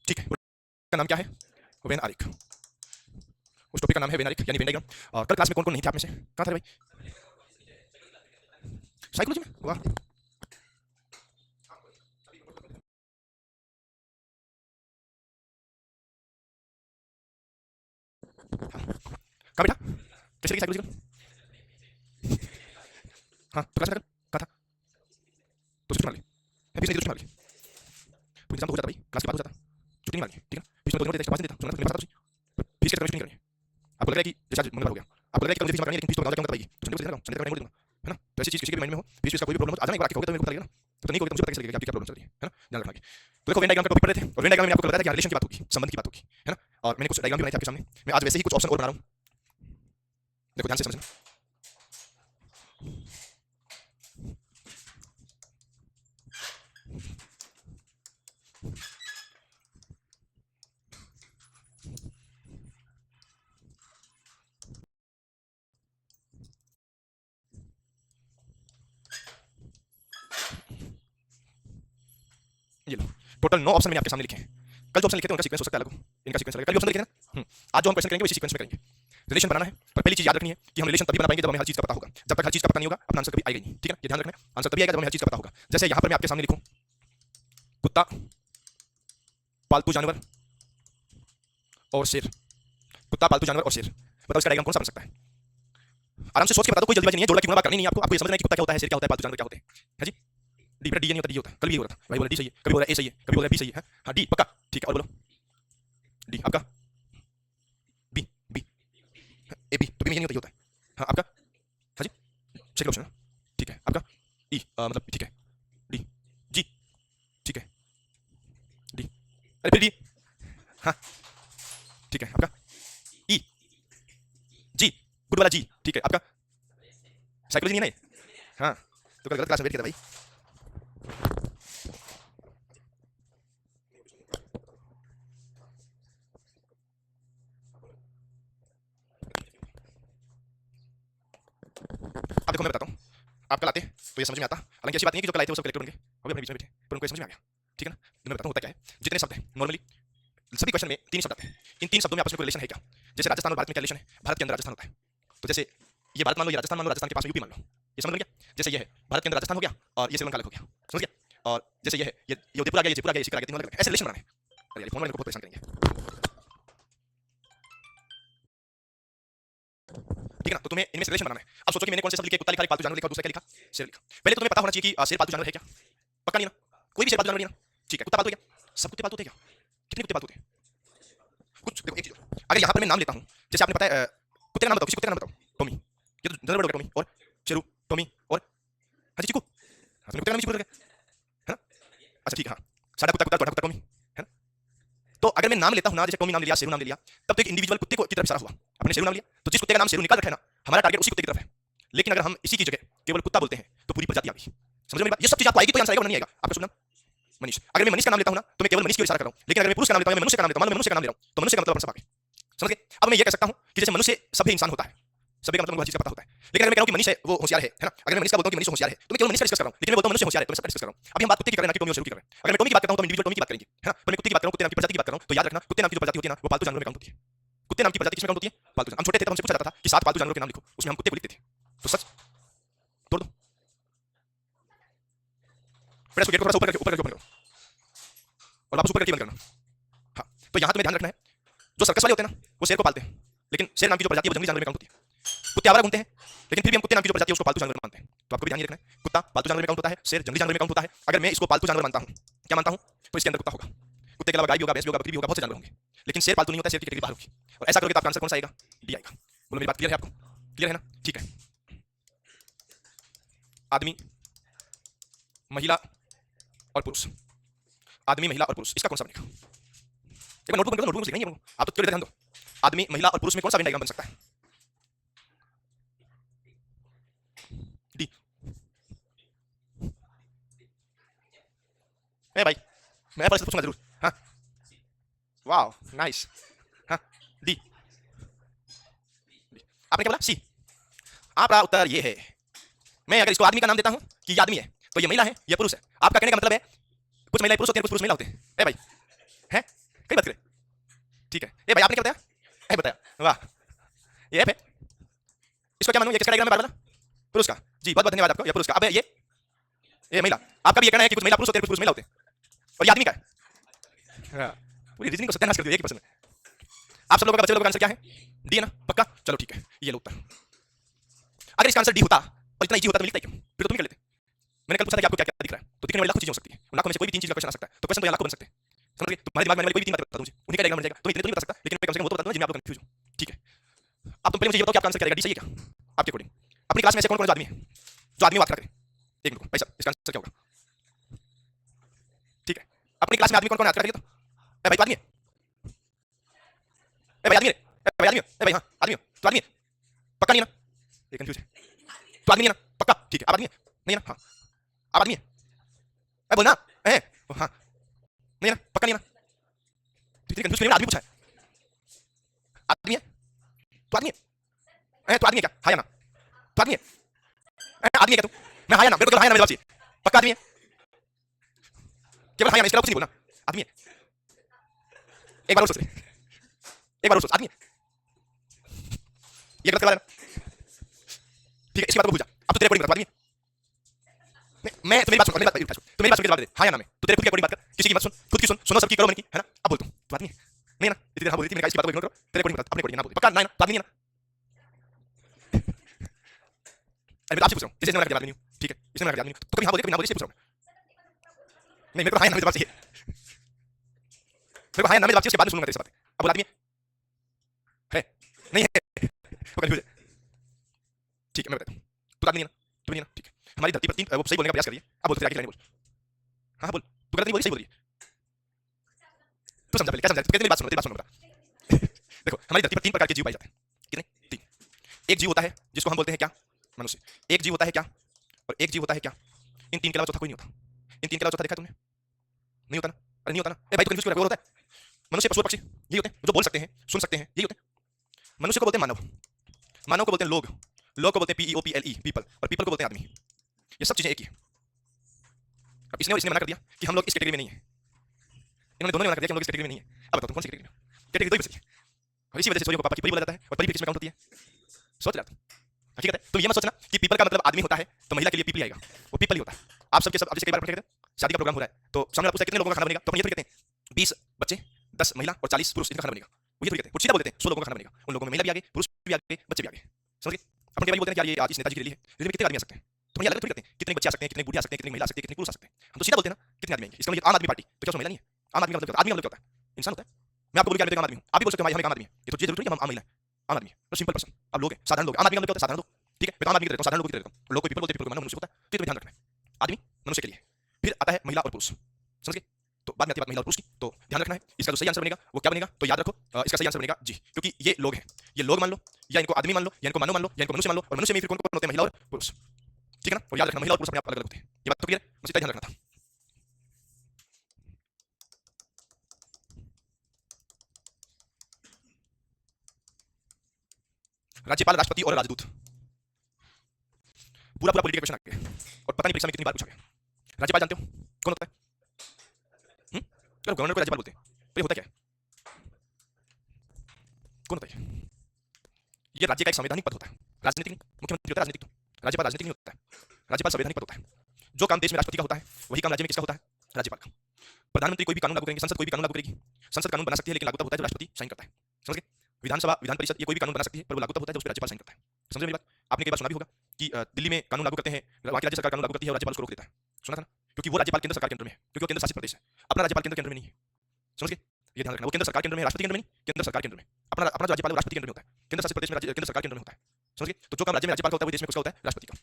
ठीक है, का नाम क्या है? वेन आरिक। उस टॉपिक का नाम है वेन आरिक यानी वेन डायग्राम। और कल क्लास में कौन कौन नहीं थे आप में से? कहाँ था भाई? साइकोलॉजी में? वाह। कहाँ बेटा? कैसे लगी साइकोलॉजी कल? हाँ तो क्लास में कल कहाँ था? तो छुट्टी मार ली? फीस नहीं दी तो छुट्टी मार ली? तो इंतजाम तो हो जाता भाई, क्लास के बाद हो जाता, छुट्टी नहीं मारनी ठीक है ना? फीस में 2 दिन और देते, 5 दिन देता, सुनना था मेरे पास आता तुझे। फीस के चक्कर में छुट्टी नहीं करनी है। आपको लग रहा है कि जैसे आज मंगलवार हो गया, आपको लग रहा है कि कल मुझे फीस जमा करनी है लेकिन फीस तो गाँव जाके जमा करवाएगी, तो संडे को दे देना, संडे तक मैं मोड़ दूंगा, है ना? तो ऐसी चीज़ किसी के भी माइंड में हो, फीस का कोई भी प्रॉब्लम हो, आ जाना एक बार आके कहोगे तो मेरे को पता लगेगा ना। तो नहीं कहोगे तो मुझे पता कैसे लगेगा कि आपकी क्या प्रॉब्लम चल रही है ना? ध्यान रखना आगे। तो देखो वेन डायग्राम का टॉपिक पढ़ रहे थे और वेन डायग्राम में आपको बताया था कि रिलेशन की बात होगी, संबंध की बात होगी, है ना? और मैंने कुछ डायग्राम भी बनाए थे आपके सामने। मैं आज वैसे ही कुछ ऑप्शन और बना रहा हूँ, देखो ध्यान से समझना। ये लो, टोटल 9 ऑप्शन मैंने आपके सामने लिखे हैं। कल जो ऑप्शन लिखे थे उनका सीक्वेंस हो सकता है अलग हो, इनका सीक्वेंस अलग है। कल जो ऑप्शन लिखे थे ना, आज जो हम क्वेश्चन करेंगे वो इसी सीक्वेंस में करेंगे। रिलेशन बनाना है, पर पहली चीज याद रखनी है कि हम रिलेशन तभी बना पाएंगे जब हमें हर चीज का पता होगा। जब तक हर चीज का पता नहीं होगा अपना आंसर कभी आएगा ही नहीं, ठीक है? ये ध्यान रखना है, आंसर तभी आएगा जब हमें हर चीज का पता होगा। जैसे यहाँ पर मैं आपके सामने लिखूं कुत्ता, पालतू जानवर और शेर। कुत्ता, पालतू जानवर और शेर, बताओ इसका डायग्राम कौन सा बन सकता है? आराम से सोच के बता दो, कोई जल्दीबाजी नहीं है, जोड़ा की बात करनी नहीं है आपको। आपको ये समझना है कि कुत्ता क्या होता है, शेर क्या होता है, पालतू जानवर क्या होते हैं, है जी? डी बेटा, डी नहीं होता, डी होता है। कल भी हो रहा था भाई, बोला डी सही है, कभी बोला ए सही है, कभी बोला बी सही है। हाँ डी पक्का, ठीक है। और बोलो डी आपका, बी बी, ए बी तो बी में ये नहीं होता, ये होता है। हाँ आपका, हाँ जी, सेकंड ऑप्शन है, ठीक है। आपका ई मतलब ठीक है, डी जी, ठीक है, डी, अरे फिर डी, हाँ ठीक है। आपका ई जी, गुड वाला जी, ठीक है। आपका साइकोलॉजी नहीं है ना ये? हाँ तो कल गलत क्लास में वेट किया था भाई। अब देखो मैं बताता हूँ, आप कल आते तो ये समझ में आता। हालांकि ऐसी बात नहीं है कि जो कल आए थे वो सब कलेक्टर बन गए, वो भी अपने बीच में बैठे, पर उनको ये समझ में आ गया, ठीक है ना? तो मैं बताता हूँ होता क्या है। जितने शब्द हैं नॉर्मली सभी क्वेश्चन में 3 शब्द आते हैं, इन 3 शब्दों में आपस में कोई रिलेशन है क्या? जैसे राजस्थान और भारत में क्या रिलेशन है? भारत के अंदर राजस्थान होता है, तो जैसे ये भारत मान लो, ये राजस्थान मान लो, राजस्थान के पास में यूपी मान लो, ये समझ में गया? जैसे ये है भारत के अंदर राजस्थान हो गया और ये श्रीलंका अलग हो गया, समझ गया? और जैसे ये है, ये उदयपुर आ गया, ये जयपुर आ गया, ये शिखर आ गया, तीनों अलग अलग, ऐसे रिलेशन बनाने हैं। अरे यार फोन वाले को बहुत परेशान करेंगे, ठीक है ना? तो तुम्हें इनमें से रिलेशन बनाना है। अब सोचो कि मैंने कौन से शब्द लिखे, कुत्ता लिखा, पालतू जानवर लिखा, दूसरा क्या लिखा? शेर लिखा। पहले तो तुम्हें पता होना चाहिए कि शेर पालतू जानवर है क्या? पक्का नहीं ना? कोई भी शेर पालतू जानवर नहीं ना? ठीक है, कुत्ता पालतू है क्या? सब कुत्ते पालतू होते हैं क्या? कितने कुत्ते पालतू होते हैं? कुछ देखो, एक चीज और। अगर यहाँ पर मैं नाम लेता हूँ, जैसे आपने पता है कुत्ते का नाम बताओ, किसी कुत्ते का नाम बताओ। टॉमी, ये तो जनरल वर्ड हो गया, टॉमी और शेरू, टॉमी और हाँ जी चीकू। हाँ तुमने कुत्ते का नाम ही चीकू रख दिया, है ना? अच्छा ठीक है, हाँ साडा कुत्ता कुत्ता, तुम्हारा कुत्ता टॉमी, है ना? तो अगर मैं नाम लेता हूँ ना, जैसे टॉमी नाम ले लिया, शेरू नाम ले लिया, तब तो एक इंडिविजुअल कुत्ते को की तरफ इशारा हुआ। अपने शेरू नाम लिया तो जिस कुत्ते का नाम शेरू निकाल रखा है ना, हमारा टारगेट उसी कुत्ते की तरफ है। लेकिन अगर हम इसी की जगह केवल कुत्ता बोलते हैं तो पूरी प्रजाति आ गई। समझ मेरी बात? ये सब चीज आपको आएगी तो आंसर आएगा, वरना नहीं आएगा। आपका शुभ नाम मनीष, अगर मैं मनीष का नाम लेता हूं ना तो मैं केवल मनीष की ओर इशारा कर रहा हूं। लेकिन अगर मैं पुरुष का नाम लेता हूं, मैं मनुष्य का नाम लेता हूं, मान लो मैं मनुष्य का नाम ले रहा हूं, तो मनुष्य का मतलब अपन सब आ गए, समझ गए? अब मैं ये कह सकता हूं कि जैसे मनुष्य सभी इंसान होता है, सभी का मतलब हर चीज का पता होता है। लेकिन अगर मैं कह रहा हूं कि मनीष है वो होशियार है ना? अगर मैं मनीष का बोलता हूं कि मनीष होशियार है तो मैं केवल मनीष का डिस्कस कर रहा हूं, लेकिन मैं बोलता हूं मनुष्य होशियार है तो मैं सबका डिस्कस कर रहा हूं। अभी हम बात कुत्ते की कर रहे हैं ना कि टॉमी और शेरू की कर रहे हैं। अगर मैं टॉमी की बात करता हूं तो हम इंडिविजुअल टॉमी की बात करेंगे, है ना? पर मैं कुत्ते की बात कर रहा हूं, कुत्ते नाम की प्रजाति की बात कर रहा हूं, तो याद रखना कुत्ते नाम की जो प्रजाति होती है ना वो पालतू जानवर में काउंट होती है। कुत्ते नाम की प्रजाति किसमें काउंट होती है? पालतू जानवर। हम छोटे थे तब हमसे पूछा जाता था कि 7 पालतू जानवरों के नाम लिखो, उसमें हम कुत्ते को लिखते थे, तो सच तोड़ दो। प्रेस को गेट को थोड़ा सा ऊपर करके ऊपर करो और वापस ऊपर करके बंद करना। हाँ तो यहाँ तुम्हें ध्यान रखना है, जो सर्कस वाले होते हैं ना वो शेर को पालते हैं, लेकिन शेर नाम की जो प्रजाति है वो जंगली जानवर में काउंट होती है। कुत्ते आवारा घूमते हैं, लेकिन फिर भी हम कुत्ते नाम की जो प्रजाति है उसको पालतू जानवर मानते हैं। तो आपको भी ध्यान ये रखना है, कुत्ता पालतू जानवर में काउंट होता है, शेर जंगली जानवर में काउंट होता है। अगर मैं इसको पालतू जानवर मानता हूँ, क्या मानता हूँ, तो इसके अंदर कुत्ता होगा, कुत्ते के अलावा गाय भी होगा, भैंस भी होगा, बकरी भी होगा, बहुत से जानवर होंगे, लेकिन शेर पालतू नहीं होता, शेर की कैटेगरी बाहर होगी। और ऐसा करोगे तो आपका आंसर कौन सा आएगा? डी आएगा। बोलो मेरी बात क्लियर है आपको? क्लियर है ना? ठीक है। आदमी, महिला और पुरुष, आदमी, महिला और पुरुष, इसका कौन सा बनेगा? एक बार नोटबुक में नोटबुक में लिखेंगे आप, तो क्लियर ध्यान दो। आदमी, महिला और पुरुष में कौन सा वेन डायग्राम बन सकता है? डी। ए भाई मैं पर पूछूंगा जरूर। हाँ वाओ नाइस। हाँ डी, आपने क्या बोला? सी। आपका उत्तर ये है। मैं अगर इसको आदमी का नाम देता हूं कि ये आदमी है तो ये महिला है, ये पुरुष है। आपका कहने का मतलब है कुछ महिलाएं पुरुष होते हैं, कुछ पुरुष महिला होते हैं। ए भाई है कई बात करें, ठीक है। ए भाई आपने क्या बताया, ए बताया, वाह, ये ऐप है, इसको क्या मानूं, ये किसका डायग्राम है बार वाला, पुरुष का, जी बहुत बहुत धन्यवाद आपको, ये पुरुष का। अब ये महिला, आपका भी ये कहना है कि कुछ महिला पुरुष होते हैं, कुछ पुरुष महिला होते हैं, और ये आदमी का है। हाँ, पूरी रीजनिंग को सत्यानाश कर दिया एक ही प्रश्न में। आप सब लोगों का, बच्चे लोगों का आंसर क्या है, डी है ना, पक्का, चलो ठीक है, ये लो उत्तर। अगर इसका आंसर डी होता और इतना इजी होता तो मैं लिखता ही क्यों, फिर तो तुम ही कर लेते। मैंने कल पूछा था कि आपको क्या क्या दिख रहा है, तो दिखने वाली लाखों चीजें हो सकती है, उन लाखों में से कोई भी 3 चीज का क्वेश्चन आ सकता है, तो क्वेश्चन तो यहाँ लाखों बन सकते हैं, समझ गए। तुम्हारे दिमाग में कोई भी 3 बात बता दूं मुझे, उन्हीं का डायग्राम बन जाएगा। तो इतने तो नहीं बता सकता, लेकिन मैं कम से कम वो तो बता दूंगा जिनमें आप लोग कंफ्यूज हो, ठीक है। अब तुम पहले मुझे ये बताओ कि आपका आंसर क्या रहेगा, डी सही है क्या आपके अकॉर्डिंग। अपनी क्लास में ऐसे कौन कौन आदमी है जो आदमी बात करे, एक मिनट भाई साहब, इसका आंसर क्या होगा, ठीक है। अपनी क्लास में आदमी कौन कौन आता है, तो भाई तो आदमी है, ए भाई आदमी है, ए भाई आदमी है, ए भाई हां आदमी हो, तो आदमी है, पक्का नहीं है ना, ये कंफ्यूज है, तो आदमी नहीं है ना, पक्का ठीक है, आप आदमी है, नहीं है ना, हां आप आदमी है, ए बोलना ए हां नहीं है ना, पक्का नहीं है ना, तो इतनी कंफ्यूज क्यों है, आदमी पूछा है, आदमी है, तो आदमी है, ए तो आदमी है क्या, हां या ना, तो आदमी है, ए आदमी है क्या तू, मैं हां या ना, मेरे को हां या ना मेरे जवाब चाहिए, पक्का आदमी है, केवल हां या ना, इसके अलावा कुछ नहीं बोलना, आदमी है, एक बार और सोच ले, एक बार और सोच, आदमी है, ये गलत करवा देना, ठीक है, इसकी बात को भूल जा, अब तो तेरे अकॉर्डिंग बता, आदमी है, मैं तो मेरी बात सुन, मेरी बात सुन, तो मेरी बात सुन के जवाब दे, हां या ना में, तो तेरे खुद की अकॉर्डिंग बात कर, किसी की मत सुन, खुद की सुन, सुनो सबकी करो मन की, है ना। अब बोल तू आदमी है, नहीं ना, इतनी देर हां बोल रही थी, मैंने कहा इसकी बात को इग्नोर करो, तेरे अकॉर्डिंग बता, अपने अकॉर्डिंग ना बोल, पक्का ना ना, तो आदमी नहीं है ना। अरे मैं तो आपसे पूछ रहा हूं, जैसे इसने मना कर दिया आदमी नहीं हूं, ठीक है, इसने मना कर दिया आदमी नहीं हूं, तो कभी हां बोल दे, कभी ना बोल दे, इसलिए पूछ रहा हूं मैं। नहीं मेरे को हां या ना में जवाब चाहिए, मेरे को हां या ना में जवाब चाहिए, उसके बाद में सुनूंगा तेरी बातें। अब बोल आदमी है नहीं है, वो कंफ्यूज है, ठीक है मैं बताता हूं, तू आदमी नहीं है ना, तू नहीं है ना, ठीक है। हमारी धरती पर 3 वो सही बोलने का प्रयास करिए, अब बोल तेरी आगे लाइन बोल, हां बोल, तू गलत नहीं बोल रही, सही बोल रही है, तू समझा पहले, क्या समझा, तू कहते मेरी बात सुनो, तेरी बात सुनो बता। देखो हमारी धरती पर 3 प्रकार के जीव पाए जाते हैं, कितने, 3। एक जीव होता है जिसको हम बोलते हैं क्या, मनुष्य। एक जीव होता है क्या, और एक जीव होता है क्या, इन 3 के अलावा चौथा कोई नहीं होता। इन 3 के अलावा चौथा देखा तुमने, नहीं होता ना, अरे नहीं होता ना, ए भाई तो कंफ्यूज क्यों कर रहा है, होता है मनुष्य, पशु, पक्षी, यही होते हैं जो बोल सकते हैं, सुन सकते हैं, यही होते हैं। मनुष्य को बोलते हैं मानव, मानव को बोलते हैं लोग, लोग को बोलते हैं PEOPLE पीपल, और पीपल को बोलते हैं आदमी। ये सब चीजें एक ही है। अब इसने और इसने मना कर दिया कि हम लोग इस कैटेगरी में नहीं है, इन्होंने दोनों ने मना कर दिया कि हम लोग इस कैटेगरी में नहीं है। अब बताओ तुम कौन सी कैटेगरी में हो, कैटेगरी दो ही बची है, और इसी वजह से सूर्य को पापा की परी बोला जाता है, और परी भी किसमें काउंट होती है, सोच रहा हकीकत है। तुम ये मत सोचना कि पीपल का मतलब आदमी होता है तो महिला के लिए पीपल आएगा, वो पीपल ही होता है। आप सबके सब, अब जैसे कई बार कहते हैं शादी का प्रोग्राम हो रहा है, तो सामने पूछता है कितने लोगों का खाना बनेगा, तो हम ये थोड़ी कहते हैं 20 बच्चे 10 महिला और 40 पुरुष इनका खाना बनेगा, वो ये थोड़ी कहते हैं, कुछ सीधा बोल देते हैं 100 लोगों का खाना बनेगा, उन लोगों में महिला भी आगे, पुरुष भी आगे, बच्चे भी आगे, समझ गए। अपन कई बार बोलते हैं कि यार ये आज इस नेताजी के लिए है, लेकिन कितने आदमी आ सकते हैं, तो ये अलग थोड़ी कहते हैं कितने बच्चे आ सकते हैं, कितने बूढ़े आ सकते हैं, कितने महिला आ सकते हैं, कितने पुरुष आ सकते हैं, हम तो सीधा बोलते हैं ना कितने आदमी आएंगे। इसका मतलब आम आदमी पार्टी तो क्या उसमें महिला नहीं है, आम आदमी का मतलब आदमी का मतलब क्या होता है, इंसान होता है। मैं आपको बोलूं कि आम आदमी हूं, आप भी बोल सकते हो भाई हम एक आम आदमी है, ये तो ये जरूरी है कि हम आम महिला है, आम आदमी तो सिंपल पर्सन, अब लोग हैं साधारण लोग, आम आदमी का मतलब क्या होता है, साधारण लोग, ठीक है। मैं तो आम आदमी की तरह साधारण लोग की तरह लोग को पीपल बोलते हैं, पीपल को मानव मनुष्य होता है, तो ये ध्यान रखना है, आदमी मनुष्य के लिए। फिर आता है महिला और पुरुष, समझ गए, तो बाद में आती है बात महिला और पुरुष की, तो ध्यान रखना है इसका जो सही आंसर बनेगा वो क्या बनेगा, तो याद रखो इसका सही आंसर बनेगा जी, क्योंकि ये लोग हैं, ये लोग मान लो, या इनको आदमी मान लो, या इनको मानव मान लो, या इनको मनुष्य मान लो, और मनुष्य में फिर कौन कौन होते हैं, महिला और पुरुष, ठीक है ना। और याद रखना महिला और पुरुष अपने आप अलग अलग होते हैं, ये बात तो क्लियर है, बस इतना ध्यान रखना था। राज्यपाल, राष्ट्रपति और राजदूत, पूरा पूरा पॉलिटिकल क्वेश्चन आ गया, और पता नहीं परीक्षा में कितनी बार पूछा गया। राज्यपाल जानते हो कौन होता है, चलो गवर्नर को राज्यपाल बोलते हैं, तो ये होता क्या है, कौन होता है, ये राज्य का एक संवैधानिक पद होता है, राजनीतिक मुख्यमंत्री होता है, राजनीतिक तो राज्यपाल राजनीतिक नहीं होता है, राज्यपाल संवैधानिक पद होता है। जो काम देश में राष्ट्रपति का होता है वही काम राज्य में किसका होता है, राज्यपाल का। प्रधानमंत्री कोई भी कानून लागू करेंगे, संसद कोई भी कानून लागू करेगी, संसद कानून बना सकती है लेकिन लागू तब होता है जब राष्ट्रपति साइन करता है, समझ गए। विधानसभा, विधान परिषद ये कोई भी कानून बना सकती है पर वो लागू तब होता है जब उस पर राज्यपाल साइन करता है, समझ मेरी बात। आपने कई बार सुना भी होगा कि दिल्ली में कानून लागू करते हैं, वहाँ की राज्य सरकार कानून लागू करती है और राज्यपाल उसको रोक देता है, सुना था ना, क्योंकि वो राज्यपाल केंद्र सरकार के अंदर में है, क्योंकि वो केंद्र शासित प्रदेश है, अपना राज्यपाल केंद्र के अंदर में नहीं है, समझ गए, ये ध्यान रखना। वो केंद्र सरकार के अंदर में, राष्ट्रपति के अंदर में नहीं, केंद्र सरकार के अंदर में अपना अपना राज्यपाल राष्ट्रपति के अंदर में होता है, केंद्र शासित प्रदेश में केंद्र सरकार के अंदर में होता है, समझ गए। तो जो काम राज्य में राज्यपाल का होता है वो देश में किसका होता है, राष्ट्रपति का।